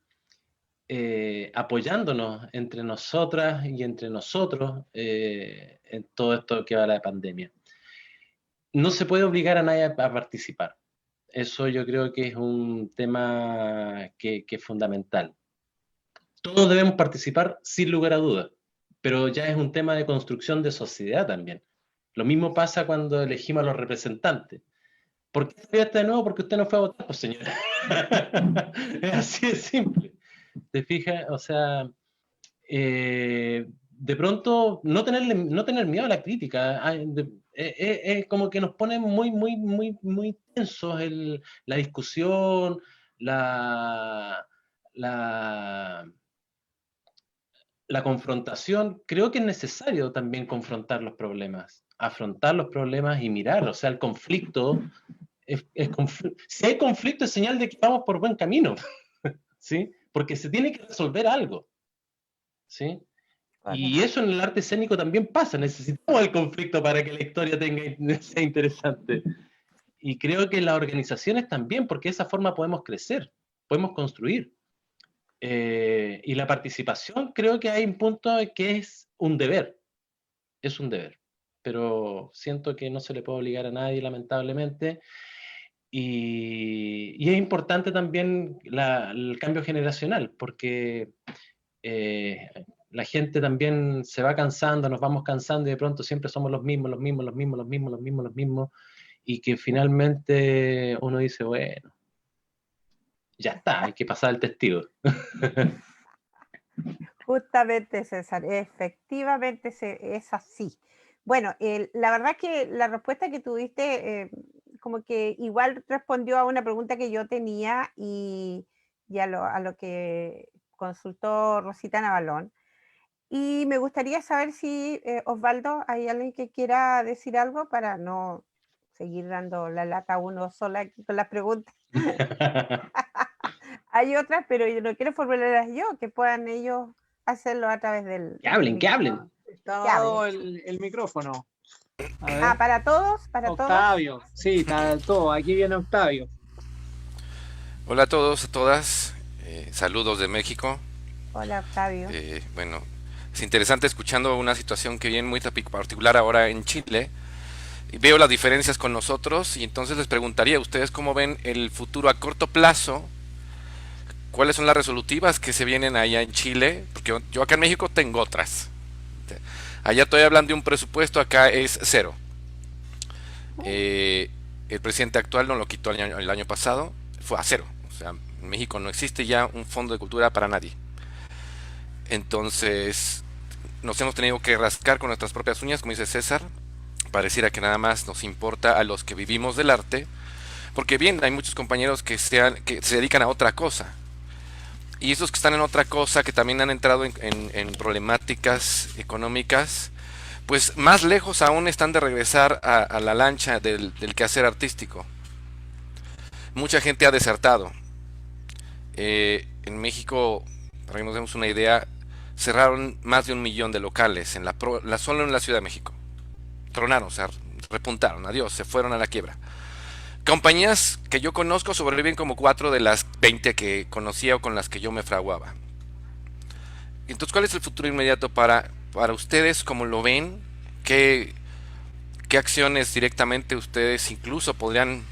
apoyándonos entre nosotras y entre nosotros en todo esto que va la pandemia. No se puede obligar a nadie a participar. Eso yo creo que es un tema que es fundamental. Todos debemos participar sin lugar a dudas, pero ya es un tema de construcción de sociedad también. Lo mismo pasa cuando elegimos a los representantes. ¿Por qué estudiaste de nuevo? Porque usted no fue a votar, pues señora. Es así de simple. ¿Te fijas? O sea, de pronto no tener miedo a la crítica. Es como que nos pone muy tensos la discusión, la confrontación. Creo que es necesario también confrontar los problemas, afrontar los problemas y mirar. O sea, el conflicto, si hay conflicto es señal de que vamos por buen camino, ¿sí? Porque se tiene que resolver algo, ¿sí? Y eso en el arte escénico también pasa. Necesitamos el conflicto para que la historia sea interesante. Y creo que las organizaciones también, porque de esa forma podemos crecer, podemos construir. Y la participación, creo que hay un punto que es un deber, pero siento que no se le puede obligar a nadie, lamentablemente, y es importante también el cambio generacional, porque la gente también se va cansando, nos vamos cansando y de pronto siempre somos los mismos, y que finalmente uno dice, bueno, ya está, hay que pasar el testigo. Justamente, César, efectivamente es así. Bueno, la verdad que la respuesta que tuviste como que igual respondió a una pregunta que yo tenía y a lo que consultó Rosita Navalón. Y me gustaría saber si, Osvaldo, hay alguien que quiera decir algo para no seguir dando la lata a uno sola aquí con las preguntas. Hay otras, pero yo no quiero formularlas yo, que puedan ellos hacerlo a través del... Que hablen. Está dado el micrófono. ¿Para todos? Octavio, sí, está todo. Aquí viene Octavio. Hola a todos, a todas. Saludos de México. Hola, Octavio. Bueno, es interesante escuchando una situación que viene muy particular ahora en Chile. Y veo las diferencias con nosotros y entonces les preguntaría a ustedes cómo ven el futuro a corto plazo. ¿Cuáles son las resolutivas que se vienen allá en Chile? Porque yo acá en México tengo otras. Allá todavía hablan de un presupuesto, acá es cero. El presidente actual no lo quitó el año pasado, fue a cero. O sea, en México no existe ya un fondo de cultura para nadie. Entonces, nos hemos tenido que rascar con nuestras propias uñas, como dice César, pareciera que nada más nos importa a los que vivimos del arte, porque bien, hay muchos compañeros que se dedican a otra cosa. Y esos que están en otra cosa, que también han entrado en problemáticas económicas, pues más lejos aún están de regresar a la lancha del quehacer artístico. Mucha gente ha desertado. En México, para que nos demos una idea, cerraron más de 1 millón de locales solo en la Ciudad de México. Tronaron, o sea, repuntaron, adiós, se fueron a la quiebra. Compañías que yo conozco sobreviven como 4 de las 20 que conocía o con las que yo me fraguaba. Entonces, ¿cuál es el futuro inmediato para ustedes? ¿Cómo lo ven? ¿Qué acciones directamente ustedes incluso podrían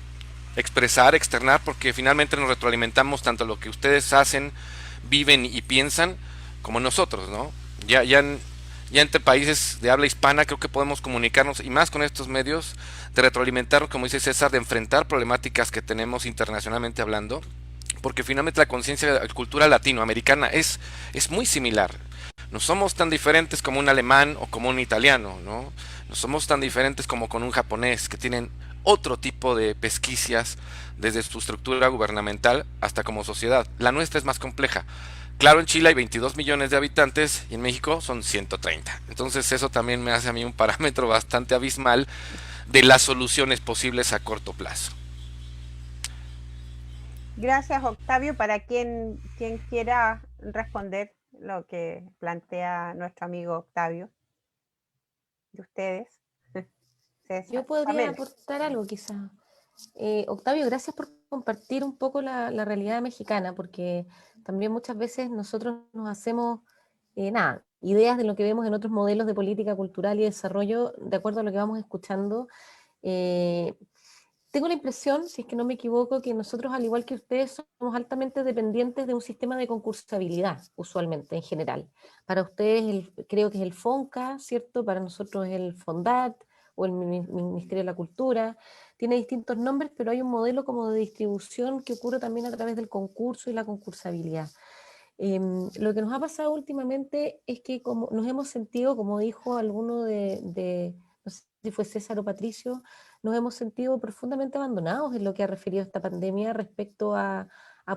expresar, externar? Porque finalmente nos retroalimentamos tanto lo que ustedes hacen, viven y piensan, como nosotros, ¿no? Ya entre países de habla hispana creo que podemos comunicarnos, y más con estos medios, de retroalimentarnos, como dice César, de enfrentar problemáticas que tenemos internacionalmente hablando, porque finalmente la conciencia de la cultura latinoamericana es muy similar. No somos tan diferentes como un alemán o como un italiano, ¿no? No somos tan diferentes como con un japonés, que tienen otro tipo de pesquicias desde su estructura gubernamental hasta como sociedad. La nuestra es más compleja. Claro, en Chile hay 22 millones de habitantes y en México son 130. Entonces eso también me hace a mí un parámetro bastante abismal de las soluciones posibles a corto plazo. Gracias, Octavio. Para quien quiera responder lo que plantea nuestro amigo Octavio, de ustedes. César, Yo podría Pamela. aportar algo quizás. Octavio, gracias por compartir un poco la realidad mexicana, porque también muchas veces nosotros nos hacemos ideas de lo que vemos en otros modelos de política cultural y desarrollo de acuerdo a lo que vamos escuchando. Tengo la impresión, si es que no me equivoco, que nosotros, al igual que ustedes, somos altamente dependientes de un sistema de concursabilidad, usualmente, en general. Para ustedes creo que es el FONCA, ¿cierto? Para nosotros es el FONDAT o el Ministerio de la Cultura. Tiene distintos nombres, pero hay un modelo como de distribución que ocurre también a través del concurso y la concursabilidad. Lo que nos ha pasado últimamente es que como nos hemos sentido, como dijo alguno no sé si fue César o Patricio, nos hemos sentido profundamente abandonados en lo que ha referido esta pandemia respecto a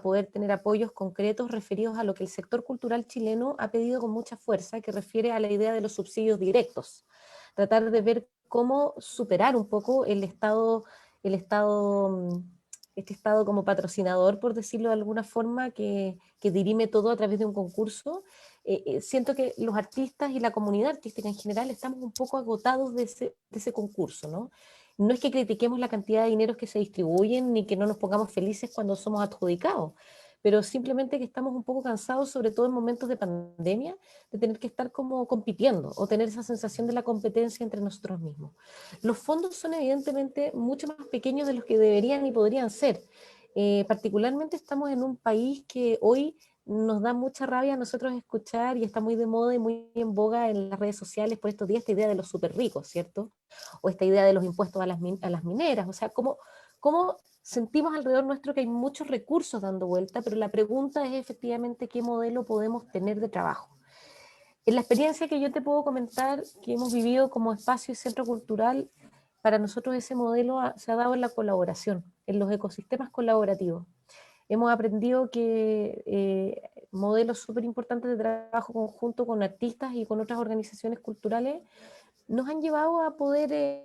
poder tener apoyos concretos referidos a lo que el sector cultural chileno ha pedido con mucha fuerza, que refiere a la idea de los subsidios directos. Tratar de ver cómo superar un poco este Estado como patrocinador, por decirlo de alguna forma, que dirime todo a través de un concurso. Siento que los artistas y la comunidad artística en general estamos un poco agotados de ese concurso, ¿no? No es que critiquemos la cantidad de dineros que se distribuyen, ni que no nos pongamos felices cuando somos adjudicados, pero simplemente que estamos un poco cansados, sobre todo en momentos de pandemia, de tener que estar como compitiendo o tener esa sensación de la competencia entre nosotros mismos. Los fondos son evidentemente mucho más pequeños de los que deberían y podrían ser. Particularmente estamos en un país que hoy nos da mucha rabia a nosotros escuchar, y está muy de moda y muy en boga en las redes sociales por estos días, esta idea de los súper ricos, ¿cierto? O esta idea de los impuestos a las mineras. O sea, ¿cómo sentimos alrededor nuestro que hay muchos recursos dando vuelta, pero la pregunta es efectivamente qué modelo podemos tener de trabajo? En la experiencia que yo te puedo comentar, que hemos vivido como espacio y centro cultural, para nosotros ese modelo se ha dado en la colaboración, en los ecosistemas colaborativos. Hemos aprendido que modelos súper importantes de trabajo conjunto con artistas y con otras organizaciones culturales nos han llevado a poder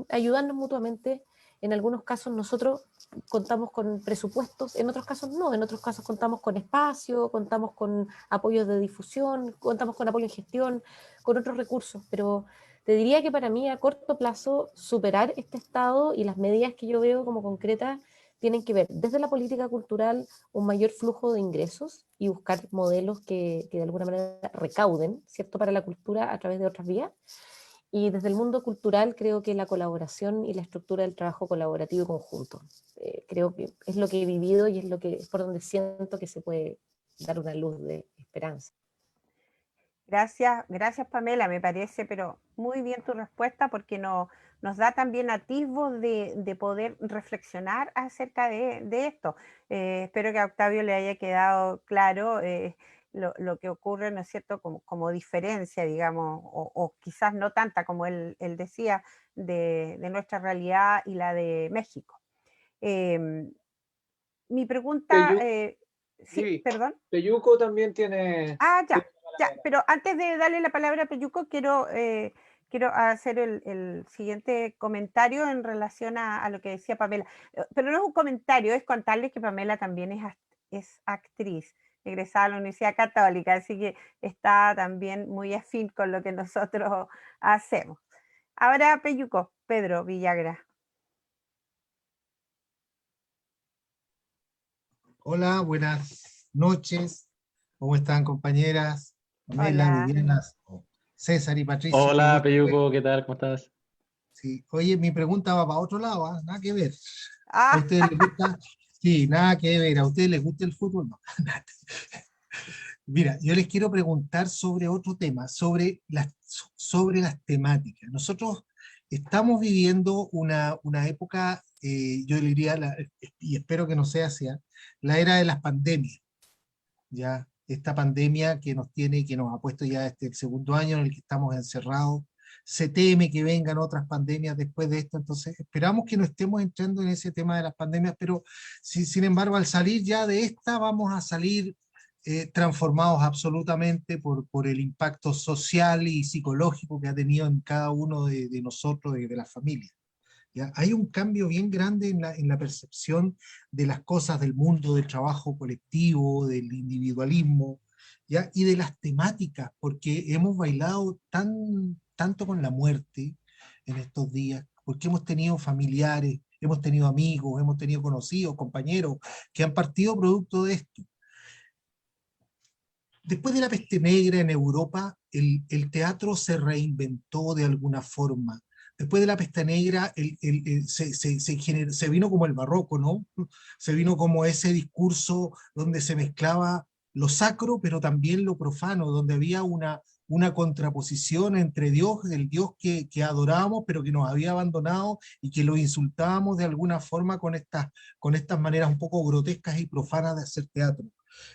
ayudarnos mutuamente. En algunos casos nosotros contamos con presupuestos, en otros casos no, en otros casos contamos con espacio, contamos con apoyos de difusión, contamos con apoyo en gestión, con otros recursos, pero te diría que para mí a corto plazo superar este estado y las medidas que yo veo como concretas tienen que ver desde la política cultural un mayor flujo de ingresos y buscar modelos que de alguna manera recauden, ¿cierto?, para la cultura a través de otras vías. Y desde el mundo cultural creo que la colaboración y la estructura del trabajo colaborativo y conjunto. Creo que es lo que he vivido y es por donde siento que se puede dar una luz de esperanza. Gracias Pamela, me parece, pero muy bien tu respuesta, porque nos da también atisbos de poder reflexionar acerca de esto. Espero que a Octavio le haya quedado claro lo que ocurre, ¿no es cierto?, como diferencia, digamos, o quizás no tanta como él decía, de nuestra realidad y la de México. Mi pregunta, sí, Sí, perdón. Peyuco también tiene, Ah, tiene ya, la ya, palabra. pero antes de darle la palabra a Peyuco, quiero hacer el siguiente comentario en relación a lo que decía Pamela. Pero no es un comentario, es contarles que Pamela también es actriz, egresada a la Universidad Católica, así que está también muy afín con lo que nosotros hacemos. Ahora, Peyuco, Pedro Villagra. Hola, buenas noches. ¿Cómo están, compañeras? Pamela, Hola. Viviana, César y Patricio. Qué Hola, gusto. Peyuco, ¿qué tal? ¿Cómo estás? Sí. Oye, mi pregunta va para otro lado, ¿ah? Nada que ver. ¿A Ah, ustedes les gusta? Sí, nada que ver. ¿A ustedes les gusta el fútbol? No. Mira, yo les quiero preguntar sobre otro tema, sobre las temáticas. Nosotros estamos viviendo una época, yo le diría, y espero que no sea así, ¿ah? La era de las pandemias. Ya esta pandemia que nos tiene y que nos ha puesto ya el segundo año en el que estamos encerrados. Se teme que vengan otras pandemias después de esto, entonces esperamos que no estemos entrando en ese tema de las pandemias, pero sin embargo, al salir ya de esta, vamos a salir transformados absolutamente por el impacto social y psicológico que ha tenido en cada uno de nosotros, de la familia. ¿Ya? Hay un cambio bien grande en la percepción de las cosas del mundo, del trabajo colectivo, del individualismo, ¿ya? Y de las temáticas, porque hemos bailado tanto con la muerte en estos días, porque hemos tenido familiares, hemos tenido amigos, hemos tenido conocidos, compañeros, que han partido producto de esto. Después de la peste negra en Europa, el teatro se reinventó de alguna forma. Después de la peste negra se vino como el barroco, ¿no? Se vino como ese discurso donde se mezclaba lo sacro, pero también lo profano, donde había una contraposición entre Dios, el Dios que adorábamos, pero que nos había abandonado y que lo insultábamos de alguna forma con estas maneras un poco grotescas y profanas de hacer teatro.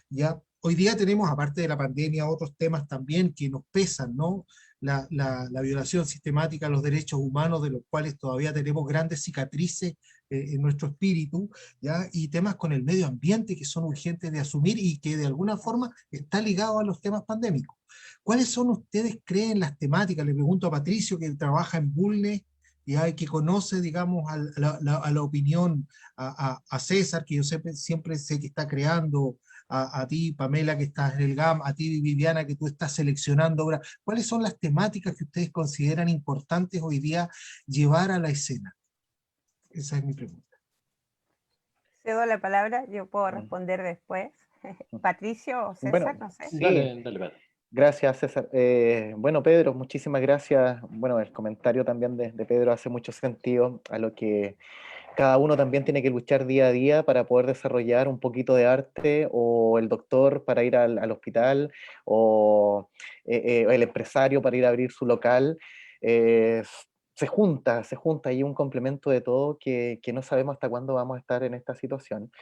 ¿Ya? Hoy día tenemos, aparte de la pandemia, otros temas también que nos pesan, ¿no? La violación sistemática a los derechos humanos, de los cuales todavía tenemos grandes cicatrices en nuestro espíritu, ¿ya? Y temas con el medio ambiente que son urgentes de asumir y que de alguna forma está ligado a los temas pandémicos. ¿Cuáles son ustedes creen las temáticas? Le pregunto a Patricio, que trabaja en Bulnes, y que conoce, digamos, a la opinión, a César, que yo siempre sé que está creando, a ti, Pamela, que estás en el GAM, a ti, Viviana, que tú estás seleccionando obras. ¿Cuáles son las temáticas que ustedes consideran importantes hoy día llevar a la escena? Esa es mi pregunta. cedo la palabra, yo puedo responder después. Patricio o César, Bueno, no sé. sí, Dale, dale, Pedro. gracias, César. Bueno, Pedro, muchísimas gracias. Bueno, el comentario también de Pedro hace mucho sentido a lo que cada uno también tiene que luchar día a día para poder desarrollar un poquito de arte, o el doctor para ir al hospital, o el empresario para ir a abrir su local. Eh, se junta y un complemento de todo que no sabemos hasta cuándo vamos a estar en esta situación,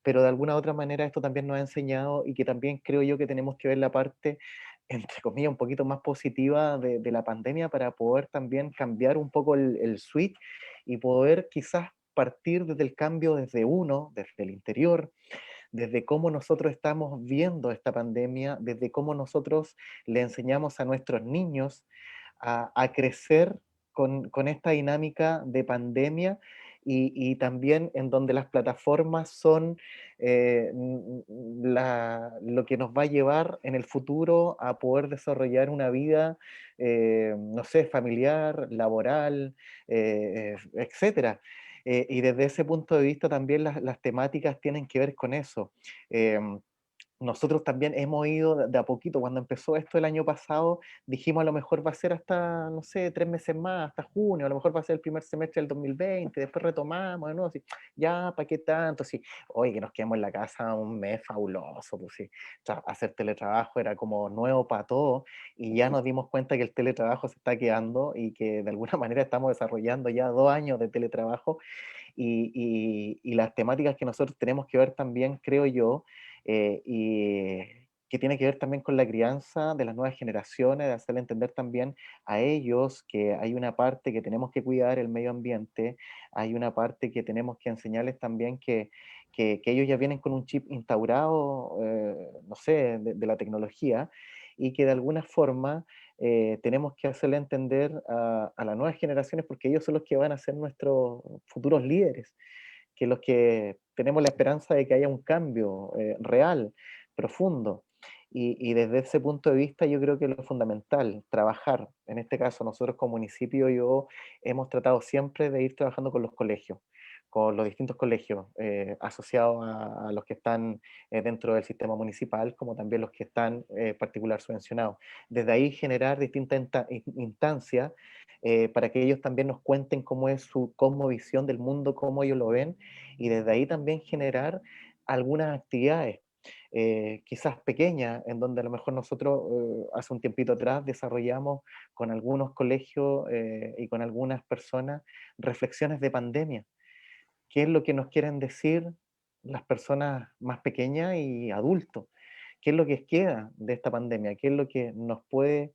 pero de alguna u otra manera esto también nos ha enseñado, y que también creo yo que tenemos que ver la parte, entre comillas, un poquito más positiva de la pandemia, para poder también cambiar un poco el switch y poder quizás partir desde el cambio desde uno, desde el interior, desde cómo nosotros estamos viendo esta pandemia, desde cómo nosotros le enseñamos a nuestros niños a crecer con esta dinámica de pandemia, y también en donde las plataformas son lo que nos va a llevar en el futuro a poder desarrollar una vida, no sé, familiar, laboral, etcétera. Y desde ese punto de vista también las temáticas tienen que ver con eso. Nosotros también hemos ido de a poquito. Cuando empezó esto el año pasado, dijimos a lo mejor va a ser hasta, no sé, 3 meses más, hasta junio, a lo mejor va a ser el primer semestre del 2020, después retomamos de nuevo, así, ya, ¿para qué tanto? Sí, oye, que nos quedemos en la casa un mes fabuloso, pues sí. O sea, hacer teletrabajo era como nuevo para todos, y ya nos dimos cuenta que el teletrabajo se está quedando, y que de alguna manera estamos desarrollando ya 2 años de teletrabajo, y las temáticas que nosotros tenemos que ver también, creo yo, y que tiene que ver también con la crianza de las nuevas generaciones, de hacerle entender también a ellos que hay una parte que tenemos que cuidar el medio ambiente, hay una parte que tenemos que enseñarles también que ellos ya vienen con un chip instaurado, no sé, de la tecnología, y que de alguna forma tenemos que hacerle entender a las nuevas generaciones, porque ellos son los que van a ser nuestros futuros líderes, que los que tenemos la esperanza de que haya un cambio real, profundo. Y desde ese punto de vista yo creo que lo fundamental, trabajar, en este caso nosotros como municipio, hemos tratado siempre de ir trabajando con los colegios, con los distintos colegios asociados a los que están dentro del sistema municipal, como también los que están particular subvencionados. Desde ahí generar distintas instancias para que ellos también nos cuenten cómo es su cosmovisión del mundo, cómo ellos lo ven, y desde ahí también generar algunas actividades quizás pequeñas, en donde a lo mejor nosotros hace un tiempito atrás desarrollamos con algunos colegios y con algunas personas reflexiones de pandemia. ¿Qué es lo que nos quieren decir las personas más pequeñas y adultos? ¿Qué es lo que queda de esta pandemia? ¿Qué es lo que nos puede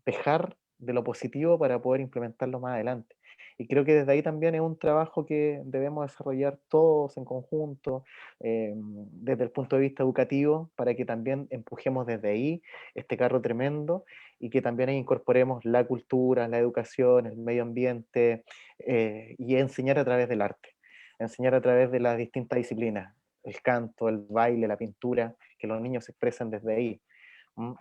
dejar de lo positivo para poder implementarlo más adelante? Y creo que desde ahí también es un trabajo que debemos desarrollar todos en conjunto, desde el punto de vista educativo, para que también empujemos desde ahí este carro tremendo y que también ahí incorporemos la cultura, la educación, el medio ambiente y enseñar a través del arte, enseñar a través de las distintas disciplinas, el canto, el baile, la pintura, que los niños se expresen desde ahí.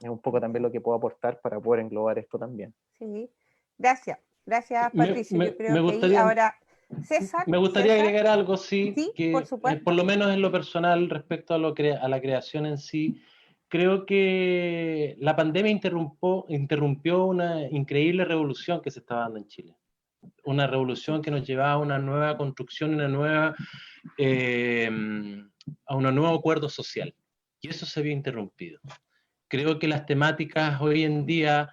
Es un poco también lo que puedo aportar para poder englobar esto también. Sí, gracias. Gracias, Me, Patricio. me- Yo creo me que ahí gustaría, ahora, César, me gustaría César, agregar algo, sí, sí, por que supuesto. por lo menos en lo personal respecto a, a la creación en sí, creo que la pandemia interrumpió una increíble revolución que se estaba dando en Chile. Una revolución que nos llevaba a una nueva construcción, a un nuevo acuerdo social. Y eso se había interrumpido. Creo que las temáticas hoy en día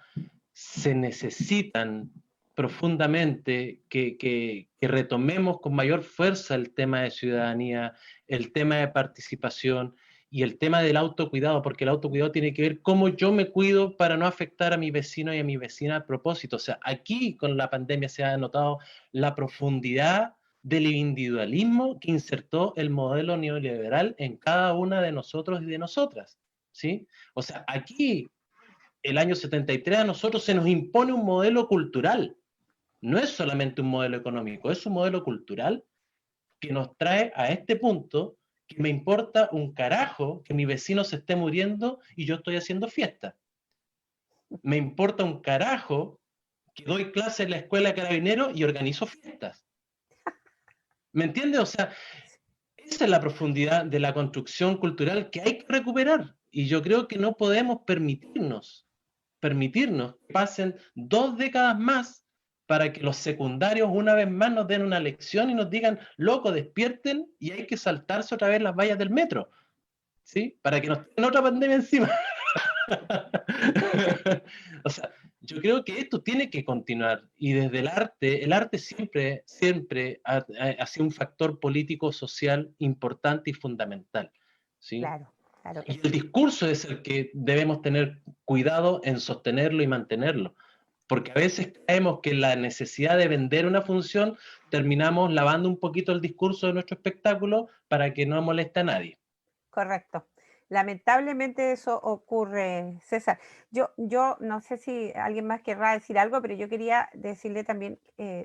se necesitan profundamente que retomemos con mayor fuerza el tema de ciudadanía, el tema de participación y el tema del autocuidado, porque el autocuidado tiene que ver cómo yo me cuido para no afectar a mi vecino y a mi vecina a propósito. O sea, aquí con la pandemia se ha notado la profundidad del individualismo que insertó el modelo neoliberal en cada una de nosotros y de nosotras, ¿sí? O sea, aquí el año 73 a nosotros se nos impone un modelo cultural. No es solamente un modelo económico, es un modelo cultural que nos trae a este punto que me importa un carajo que mi vecino se esté muriendo y yo estoy haciendo fiesta. Me importa un carajo que doy clase en la escuela de carabineros y organizo fiestas. ¿Me entiendes? O sea, esa es la profundidad de la construcción cultural que hay que recuperar. Y yo creo que no podemos permitirnos que pasen 2 décadas más para que los secundarios una vez más nos den una lección y nos digan, loco, despierten y hay que saltarse otra vez las vallas del metro, ¿sí? Para que nos tengan otra pandemia encima. O sea, yo creo que esto tiene que continuar y desde el arte siempre ha sido un factor político social importante y fundamental, ¿sí? Claro, claro que Y sí. el discurso es el que debemos tener cuidado en sostenerlo y mantenerlo, porque a veces creemos que la necesidad de vender una función terminamos lavando un poquito el discurso de nuestro espectáculo para que no moleste a nadie. Correcto. Lamentablemente eso ocurre, César. Yo no sé si alguien más querrá decir algo, pero yo quería decirle también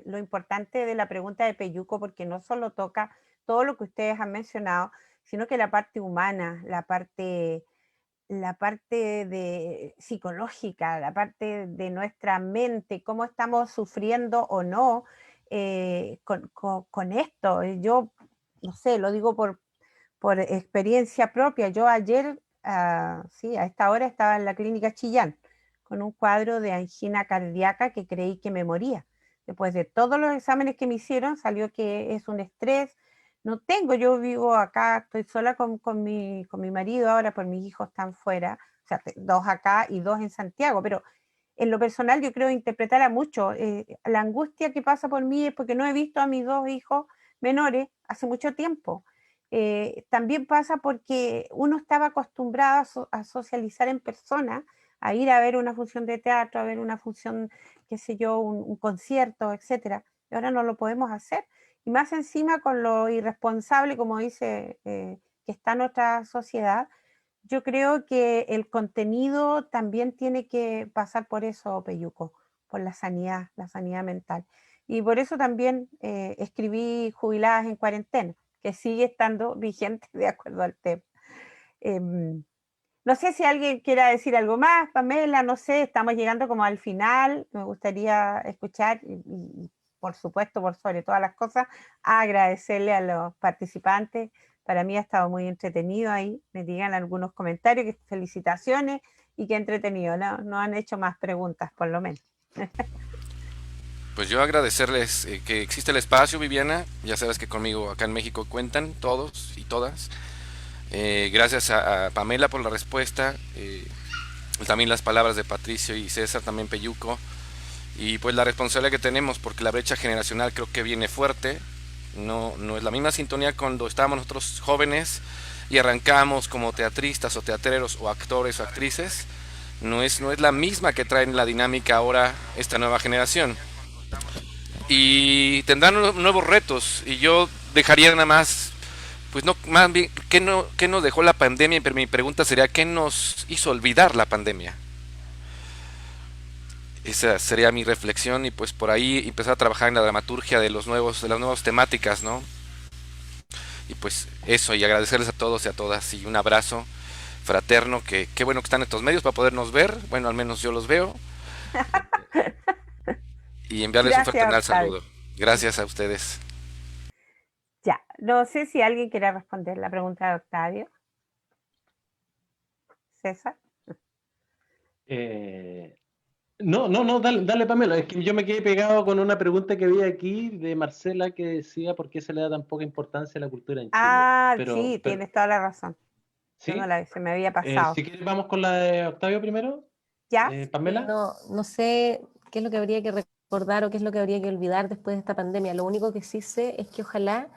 lo importante de la pregunta de Peyuco, porque no solo toca todo lo que ustedes han mencionado, sino que la parte humana, la parte psicológica, la parte de nuestra mente, cómo estamos sufriendo o no con esto. Yo, no sé, lo digo por experiencia propia. Yo ayer, sí, a esta hora estaba en la clínica Chillán con un cuadro de angina cardíaca que creí que me moría. Después de todos los exámenes que me hicieron, salió que es un estrés. No tengo, yo vivo acá, estoy sola con mi marido ahora, pues mis hijos están fuera, o sea, 2 acá y 2 en Santiago, pero en lo personal yo creo interpretar a mucho. La angustia que pasa por mí es porque no he visto a mis 2 hijos menores hace mucho tiempo. también pasa porque uno estaba acostumbrado a socializar en persona, a ir a ver una función de teatro, a ver una función, qué sé yo, un concierto, etcétera. Y ahora no lo podemos hacer. Y más encima con lo irresponsable, como dice, que está nuestra sociedad, yo creo que el contenido también tiene que pasar por eso, Peyuco, por la sanidad mental. Y por eso también escribí Jubiladas en Cuarentena, que sigue estando vigente de acuerdo al tema. No sé si alguien quiera decir algo más, Pamela, no sé, estamos llegando como al final, me gustaría escuchar y por supuesto, por sobre todas las cosas, agradecerle a los participantes. Para mí ha estado muy entretenido ahí, me digan algunos comentarios, que felicitaciones y que entretenido, no han hecho más preguntas por lo menos. Pues yo agradecerles que existe el espacio, Viviana. Ya sabes que conmigo acá en México cuentan todos y todas. Gracias a Pamela por la respuesta. También las palabras de Patricio y César, también Peyuco. Y pues la responsabilidad que tenemos, porque la brecha generacional creo que viene fuerte. No es la misma sintonía cuando estábamos nosotros jóvenes y arrancamos como teatristas o teatreros o actores o actrices. No es la misma que traen la dinámica ahora esta nueva generación. Y tendrán nuevos retos, y yo dejaría nada más, pues no, más bien, ¿qué nos dejó la pandemia? Pero mi pregunta sería, ¿qué nos hizo olvidar la pandemia? Esa sería mi reflexión, y pues por ahí empezar a trabajar en la dramaturgia de las nuevas temáticas, ¿no? Y pues eso, y agradecerles a todos y a todas, y un abrazo fraterno, que qué bueno que están estos medios para podernos ver, bueno, al menos yo los veo, y enviarles un Gracias, fraternal Octavio. saludo. Gracias a ustedes. Ya, no sé si alguien quiere responder la pregunta de Octavio. César. No, dale, Pamela. Es que yo me quedé pegado con una pregunta que vi aquí de Marcela que decía por qué se le da tan poca importancia a la cultura en Chile. Ah, Pero, sí, tienes toda la razón. Yo no ¿sí? se me había pasado. Si quieres, vamos con la de Octavio primero. ¿Ya? Pamela. No sé qué es lo que habría que recordar o qué es lo que habría que olvidar después de esta pandemia. Lo único que sí sé es que ojalá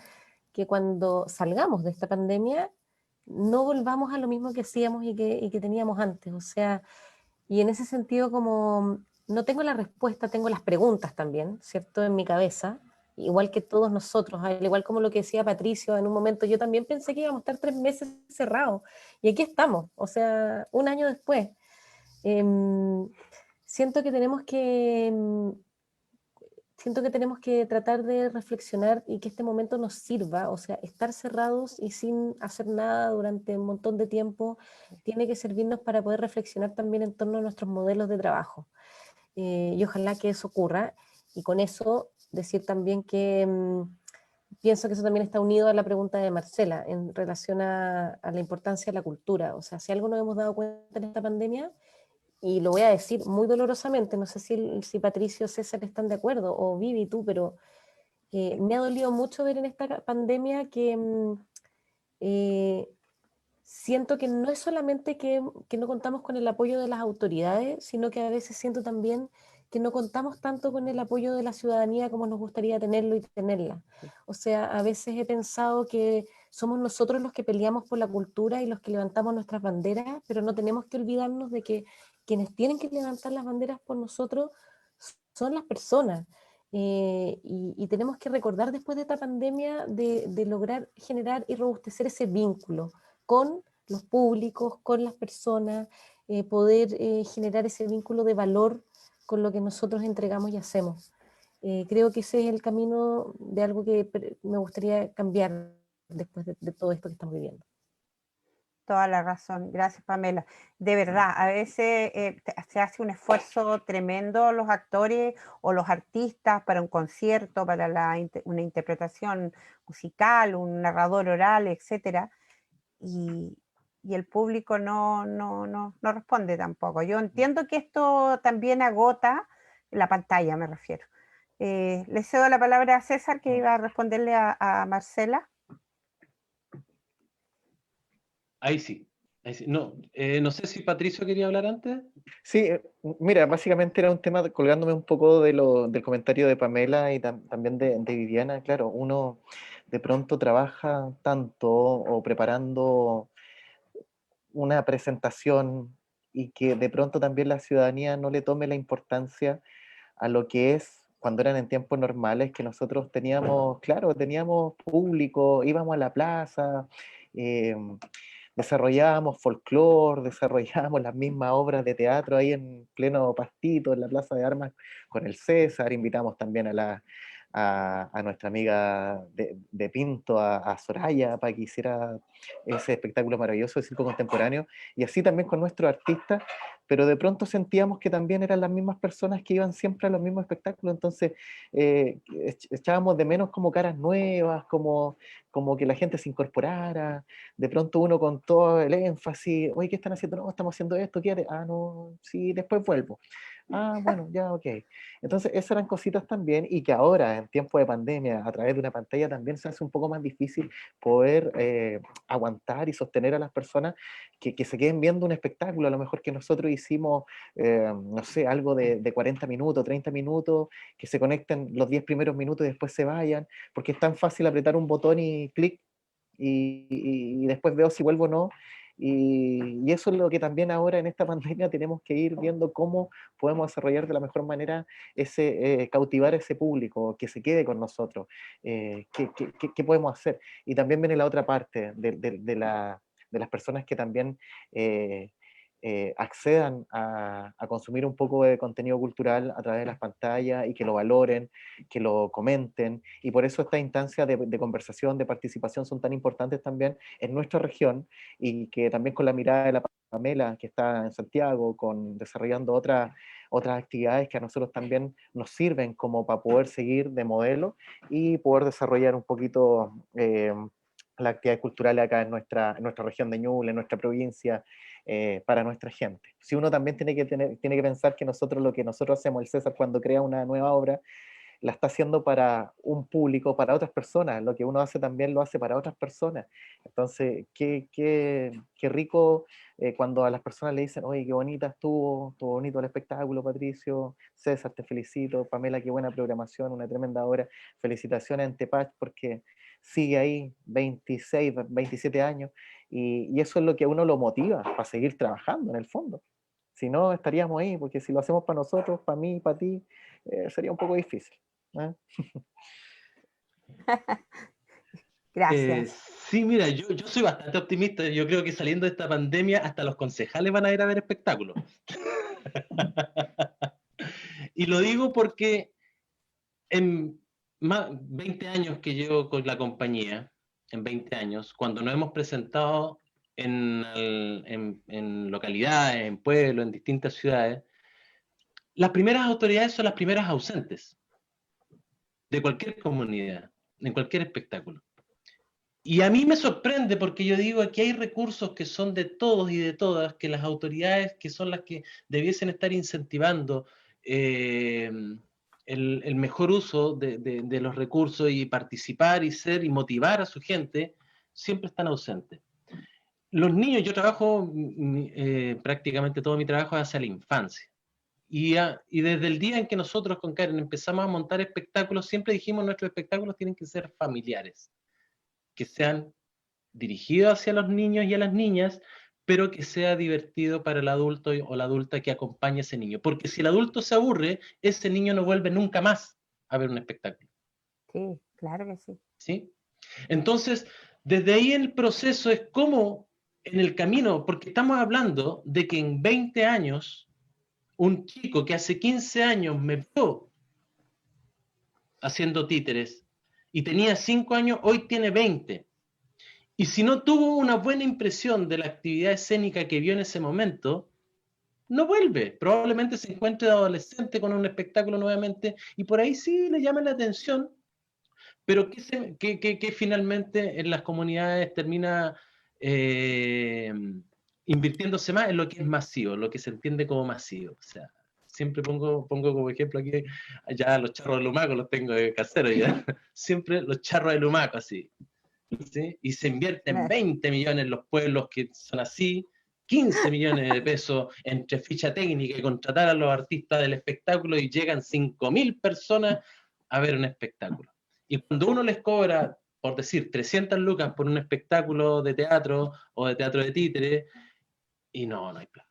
que cuando salgamos de esta pandemia no volvamos a lo mismo que hacíamos y que teníamos antes. O sea, y en ese sentido, como no tengo la respuesta, tengo las preguntas también, ¿cierto? En mi cabeza, igual que todos nosotros, al igual como lo que decía Patricio en un momento, yo también pensé que íbamos a estar 3 meses cerrados, y aquí estamos, o sea, un año después. Siento que tenemos que siento que tenemos que tratar de reflexionar y que este momento nos sirva, o sea, estar cerrados y sin hacer nada durante un montón de tiempo tiene que servirnos para poder reflexionar también en torno a nuestros modelos de trabajo. Y ojalá que eso ocurra, y con eso decir también que pienso que eso también está unido a la pregunta de Marcela en relación a la importancia de la cultura. O sea, si algo nos hemos dado cuenta en esta pandemia, y lo voy a decir muy dolorosamente, no sé si Patricio o César están de acuerdo, o Vivi, tú, pero me ha dolido mucho ver en esta pandemia que siento que no es solamente que no contamos con el apoyo de las autoridades, sino que a veces siento también que no contamos tanto con el apoyo de la ciudadanía como nos gustaría tenerlo y tenerla. O sea, a veces he pensado que somos nosotros los que peleamos por la cultura y los que levantamos nuestras banderas, pero no tenemos que olvidarnos de que quienes tienen que levantar las banderas por nosotros son las personas. Y tenemos que recordar después de esta pandemia de lograr generar y robustecer ese vínculo con los públicos, con las personas, poder generar ese vínculo de valor con lo que nosotros entregamos y hacemos. Creo que ese es el camino de algo que me gustaría cambiar después de todo esto que estamos viviendo. Toda la razón. Gracias, Pamela. De verdad, a veces se hace un esfuerzo tremendo los actores o los artistas para un concierto, para una interpretación musical, un narrador oral, etcétera, y el público no responde tampoco. Yo entiendo que esto también agota la pantalla, me refiero. Le cedo la palabra a César, que iba a responderle a Marcela. Ahí sí. No, no sé si Patricio quería hablar antes. Sí, mira, básicamente era un tema colgándome un poco del comentario de Pamela y también de Viviana. Claro, uno de pronto trabaja tanto o preparando una presentación y que de pronto también la ciudadanía no le tome la importancia a lo que es cuando eran en tiempos normales, que nosotros teníamos, claro, teníamos público, íbamos a la plaza, eh, desarrollábamos folclore, desarrollábamos las mismas obras de teatro ahí en pleno Pastito, en la Plaza de Armas con el César, invitamos también a nuestra amiga de Pinto, a Soraya, para que hiciera ese espectáculo maravilloso de circo contemporáneo, y así también con nuestros artistas, pero de pronto sentíamos que también eran las mismas personas que iban siempre a los mismos espectáculos, entonces echábamos de menos como caras nuevas, como que la gente se incorporara, de pronto uno con todo el énfasis, oye, ¿qué están haciendo? No, estamos haciendo esto, ¿qué? Ah, no, sí, después vuelvo. Ah, bueno, ya, ok. Entonces, esas eran cositas también, y que ahora, en tiempo de pandemia, a través de una pantalla, también se hace un poco más difícil poder aguantar y sostener a las personas que se queden viendo un espectáculo, a lo mejor que nosotros hicimos, no sé, algo de 40 minutos, 30 minutos, que se conecten los 10 primeros minutos y después se vayan, porque es tan fácil apretar un botón y clic, y después veo si vuelvo o no. Y eso es lo que también ahora en esta pandemia tenemos que ir viendo cómo podemos desarrollar de la mejor manera cautivar a ese público, que se quede con nosotros, qué podemos hacer. Y también viene la otra parte de las personas que también accedan a consumir un poco de contenido cultural a través de las pantallas y que lo valoren, que lo comenten, y por eso estas instancias de conversación, de participación son tan importantes también en nuestra región, y que también con la mirada de la Pamela, que está en Santiago, desarrollando otras actividades que a nosotros también nos sirven como para poder seguir de modelo y poder desarrollar un poquito las actividades culturales acá en nuestra región de Ñuble, en nuestra provincia, para nuestra gente. Si uno también tiene que pensar que nosotros, lo que nosotros hacemos, el César cuando crea una nueva obra, la está haciendo para un público, para otras personas. Lo que uno hace también lo hace para otras personas. Entonces, qué rico cuando a las personas le dicen, oye, qué bonita estuvo bonito el espectáculo, Patricio, César, te felicito, Pamela, qué buena programación, una tremenda obra. Felicitaciones a Antepach porque sigue ahí 26, 27 años, y eso es lo que a uno lo motiva para seguir trabajando en el fondo. Si no, estaríamos ahí, porque si lo hacemos para nosotros, para mí, para ti, sería un poco difícil. Gracias. Sí, mira, yo soy bastante optimista. Yo creo que saliendo de esta pandemia, hasta los concejales van a ir a ver espectáculos. Y lo digo porque en más 20 años que llevo con la compañía, en 20 años, cuando nos hemos presentado en localidades, en pueblos, en distintas ciudades, las primeras autoridades son las primeras ausentes de cualquier comunidad, en cualquier espectáculo. Y a mí me sorprende porque yo digo que hay recursos que son de todos y de todas, que las autoridades, que son las que debiesen estar incentivando el mejor uso de los recursos y participar y ser y motivar a su gente, siempre están ausentes. Los niños, yo trabajo, prácticamente todo mi trabajo es hacia la infancia. Y desde el día en que nosotros con Karen empezamos a montar espectáculos, siempre dijimos nuestros espectáculos tienen que ser familiares, que sean dirigidos hacia los niños y a las niñas, pero que sea divertido para el adulto o la adulta que acompañe a ese niño. Porque si el adulto se aburre, ese niño no vuelve nunca más a ver un espectáculo. Sí, claro que sí. ¿Sí? Entonces, desde ahí el proceso es como en el camino, porque estamos hablando de que en 20 años, un chico que hace 15 años me vio haciendo títeres y tenía 5 años, hoy tiene 20. Y si no tuvo una buena impresión de la actividad escénica que vio en ese momento, no vuelve. Probablemente se encuentre de adolescente con un espectáculo nuevamente y por ahí sí le llama la atención, pero que finalmente en las comunidades termina invirtiéndose más en lo que es masivo, lo que se entiende como masivo. O sea, siempre pongo como ejemplo aquí, ya los charros de Lumaco los tengo de casero ya, siempre los charros de Lumaco así. ¿Sí? Y se invierten 20 millones en los pueblos que son así, 15 millones de pesos entre ficha técnica y contratar a los artistas del espectáculo y llegan 5.000 personas a ver un espectáculo. Y cuando uno les cobra, por decir, 300 lucas por un espectáculo de teatro o de teatro de títere, y no hay plata.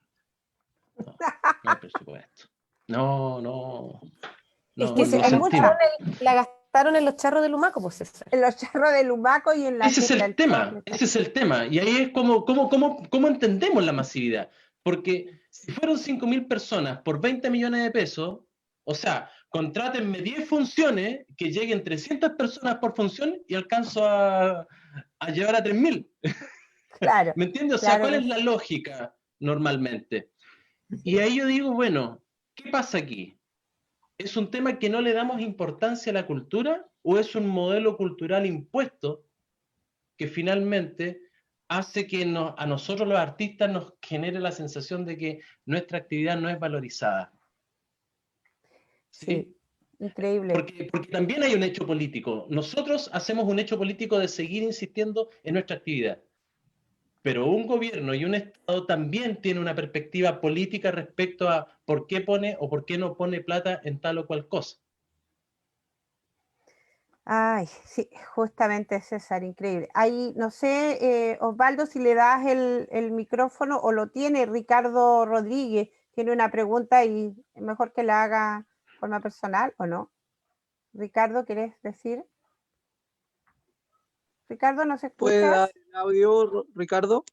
No hay presupuesto. No Es no que lo se- hay sentimos. mucha- La gastaron en los charros de Lumaco, pues César. En los charros de Lumaco y en la Ese es fiesta el del tema, chocolate. ese es el tema. Y ahí es cómo entendemos la masividad. Porque si fueron 5.000 personas por 20 millones de pesos, o sea, contrátenme 10 funciones, que lleguen 300 personas por función y alcanzo a llevar a 3.000. Claro, ¿Me entiendes? O sea, claro ¿cuál que es la sí. lógica normalmente? Y ahí yo digo, bueno, ¿qué pasa aquí? ¿Es un tema que no le damos importancia a la cultura o es un modelo cultural impuesto que finalmente hace que a nosotros los artistas nos genere la sensación de que nuestra actividad no es valorizada? ¿Sí? Sí, increíble. Porque también hay un hecho político. Nosotros hacemos un hecho político de seguir insistiendo en nuestra actividad. Pero un gobierno y un Estado también tiene una perspectiva política respecto a por qué pone o por qué no pone plata en tal o cual cosa. Ay, sí, justamente César, increíble. Ahí, no sé, Osvaldo, si le das el micrófono o lo tiene Ricardo Rodríguez, tiene una pregunta y es mejor que la haga de forma personal o no. Ricardo, ¿quieres decir? Ricardo, ¿nos ¿Puede dar escuchas? el audio, Ricardo?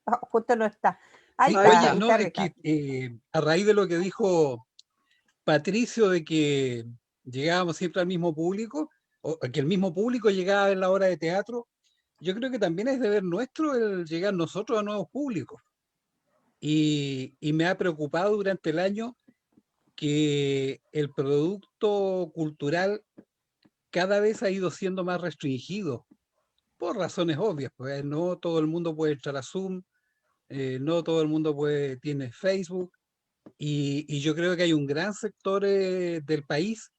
Oh, justo no está. Ahí Sí, está, oye, no, está es Ricardo. que a raíz de lo que dijo Patricio de que llegábamos siempre al mismo público, o que el mismo público llegaba en la hora de teatro, yo creo que también es deber nuestro el llegar nosotros a nuevos públicos. Y me ha preocupado durante el año que el producto cultural cada vez ha ido siendo más restringido, por razones obvias, pues no todo el mundo puede entrar a Zoom, no todo el mundo tiene Facebook, y yo creo que hay un gran sector del país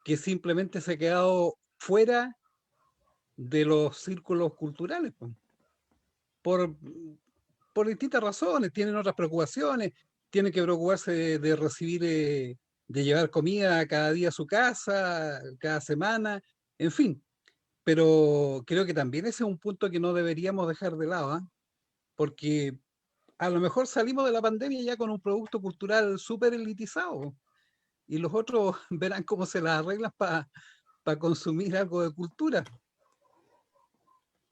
que simplemente se ha quedado fuera de los círculos culturales, pues, por, por distintas razones, tienen otras preocupaciones, tienen que preocuparse de recibir, de llevar comida cada día a su casa, cada semana, en fin. Pero creo que también ese es un punto que no deberíamos dejar de lado, ¿ah? Porque a lo mejor salimos de la pandemia ya con un producto cultural súper elitizado y los otros verán cómo se las arreglan para consumir algo de cultura.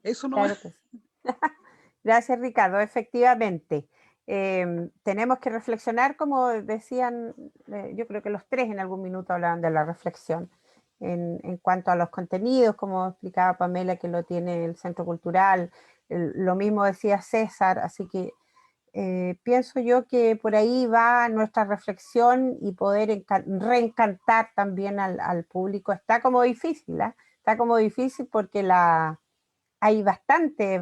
Eso no Claro que sí. Gracias, Ricardo. Efectivamente, tenemos que reflexionar, como decían, yo creo que los tres en algún minuto hablaban de la reflexión en cuanto a los contenidos, como explicaba Pamela, que lo tiene el Centro Cultural, lo mismo decía César, así que pienso yo que por ahí va nuestra reflexión y poder reencantar también al público. Está como difícil, ¿eh? Está como difícil porque hay bastantes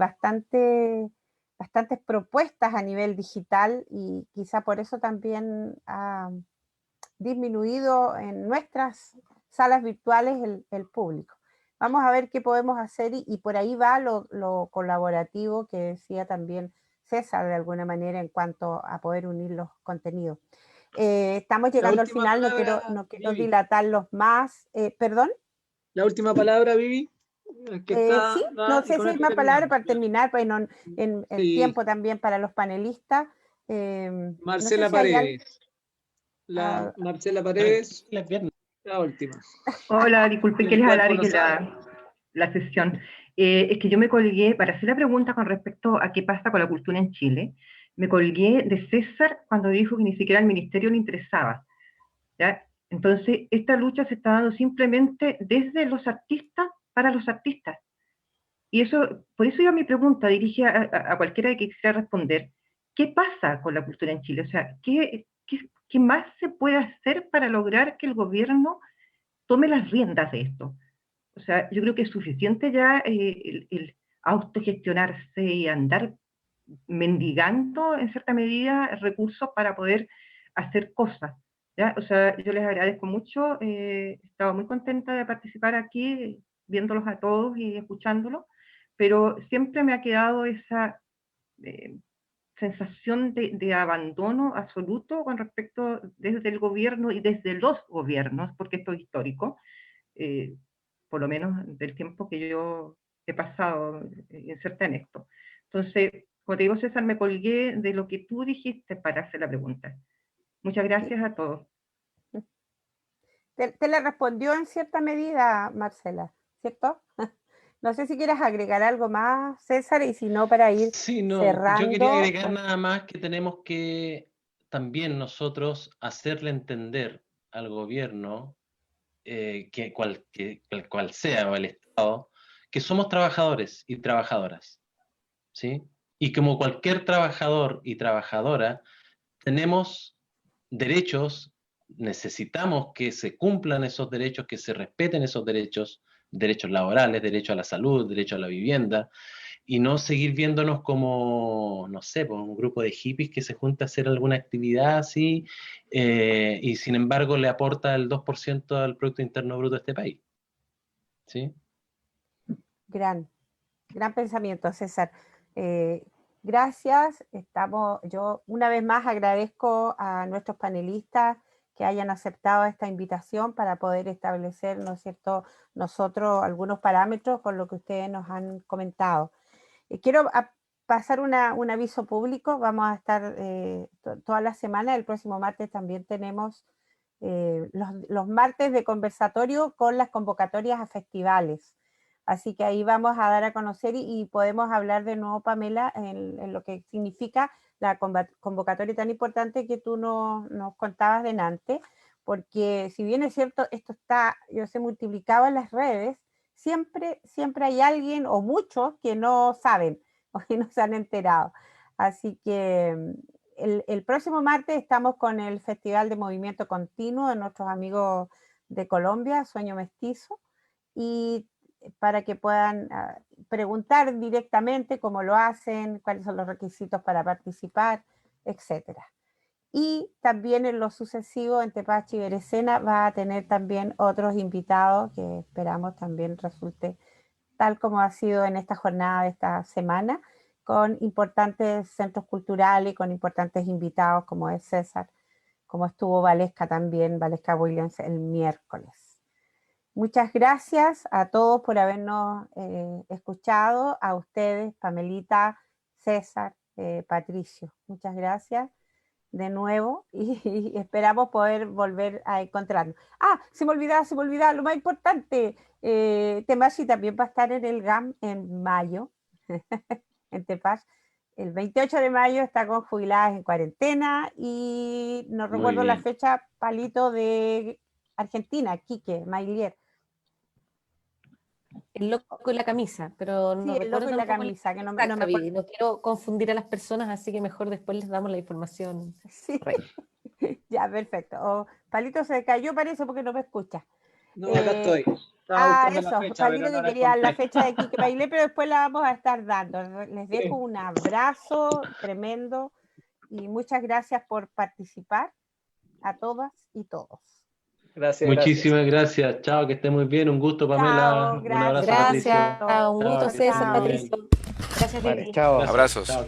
propuestas a nivel digital y quizá por eso también ha disminuido en nuestras salas virtuales el público. Vamos a ver qué podemos hacer y por ahí va lo colaborativo que decía también César de alguna manera en cuanto a poder unir los contenidos. Estamos La llegando al última final, palabra, no quiero Vivi. dilatarlos más. ¿Perdón? La última palabra, Vivi. El que está, Sí, va, no y sé con si hay esto más palabras terminamos. para Ya. terminar, pues en Sí, tiempo también para los panelistas. No sé Marcela si hay algo. Paredes. Marcela Paredes, la última. Hola, disculpen que les El cuerpo lo alargue sabe. la sesión. Es que yo me colgué, para hacer la pregunta con respecto a qué pasa con la cultura en Chile, me colgué de César cuando dijo que ni siquiera al ministerio le interesaba, ¿ya? Entonces, esta lucha se está dando simplemente desde los artistas para los artistas. Y eso, por eso yo mi pregunta dirigida a cualquiera que quisiera responder, ¿qué pasa con la cultura en Chile? O sea, ¿qué más se puede hacer para lograr que el gobierno tome las riendas de esto? O sea, yo creo que es suficiente ya el autogestionarse y andar mendigando en cierta medida recursos para poder hacer cosas, ¿ya? O sea, yo les agradezco mucho, estaba muy contenta de participar aquí, viéndolos a todos y escuchándolos, pero siempre me ha quedado sensación de abandono absoluto con respecto desde el gobierno y desde los gobiernos, porque esto es histórico, por lo menos del tiempo que yo he pasado inserta en esto. Entonces, como te digo, César, me colgué de lo que tú dijiste para hacer la pregunta. Muchas gracias a todos. Te le respondió en cierta medida, Marcela, ¿cierto? No sé si quieres agregar algo más, César, y si no, para ir Sí, no, cerrando. yo quería agregar nada más que tenemos que también nosotros hacerle entender al gobierno, que cual sea, o el Estado, que somos trabajadores y trabajadoras, ¿sí? Y como cualquier trabajador y trabajadora, tenemos derechos, necesitamos que se cumplan esos derechos, que se respeten esos derechos, derechos laborales, derecho a la salud, derecho a la vivienda, y no seguir viéndonos como, no sé, pues, un grupo de hippies que se junta a hacer alguna actividad así, y sin embargo le aporta el 2% al Producto Interno Bruto de este país. ¿Sí? Gran pensamiento, César. Gracias. Yo una vez más agradezco a nuestros panelistas que hayan aceptado esta invitación para poder establecer, ¿no es cierto?, nosotros algunos parámetros con lo que ustedes nos han comentado. Quiero pasar un aviso público. Vamos a estar toda la semana. El próximo martes también tenemos los martes de conversatorio con las convocatorias a festivales. Así que ahí vamos a dar a conocer y podemos hablar de nuevo, Pamela, en lo que significa la convocatoria tan importante que tú nos contabas delante, porque si bien es cierto, esto está, yo sé, multiplicado en las redes, siempre hay alguien o muchos que no saben o que no se han enterado. Así que el próximo martes estamos con el Festival de Movimiento Continuo de nuestros amigos de Colombia, Sueño Mestizo, y para que puedan preguntar directamente cómo lo hacen, cuáles son los requisitos para participar, etc. Y también en lo sucesivo, en Tepache y Berecena va a tener también otros invitados que esperamos también resulte tal como ha sido en esta jornada de esta semana, con importantes centros culturales y con importantes invitados como es César, como estuvo Valesca también, Valesca Williams el miércoles. Muchas gracias a todos por habernos escuchado, a ustedes, Pamelita, César, Patricio. Muchas gracias de nuevo y esperamos poder volver a encontrarnos. Se me olvidaba lo más importante. Temashi también va a estar en el GAM en mayo, en Tepache. El 28 de mayo está con Jubiladas en Cuarentena y no recuerdo la fecha, Palito, de Argentina, Quique, Mailier. El loco y la camisa, pero no sí, el loco y la camisa, que no me acuerdo. No quiero confundir a las personas, así que mejor después les damos la información. Sí. Ya, perfecto. Palito se cayó, parece, porque no me escucha. No, acá estoy. Eso, Palito que quería la fecha de Quique Bailé, pero después la vamos a estar dando. Les dejo un abrazo tremendo y muchas gracias por participar a todas y todos. Gracias. Muchísimas gracias. Chao, que esté muy bien. Un gusto, Pamela. Chao, gracias. Un abrazo, Patricio. Un gusto, César, Patricio. Gracias, vale, chao. Abrazos. Chao,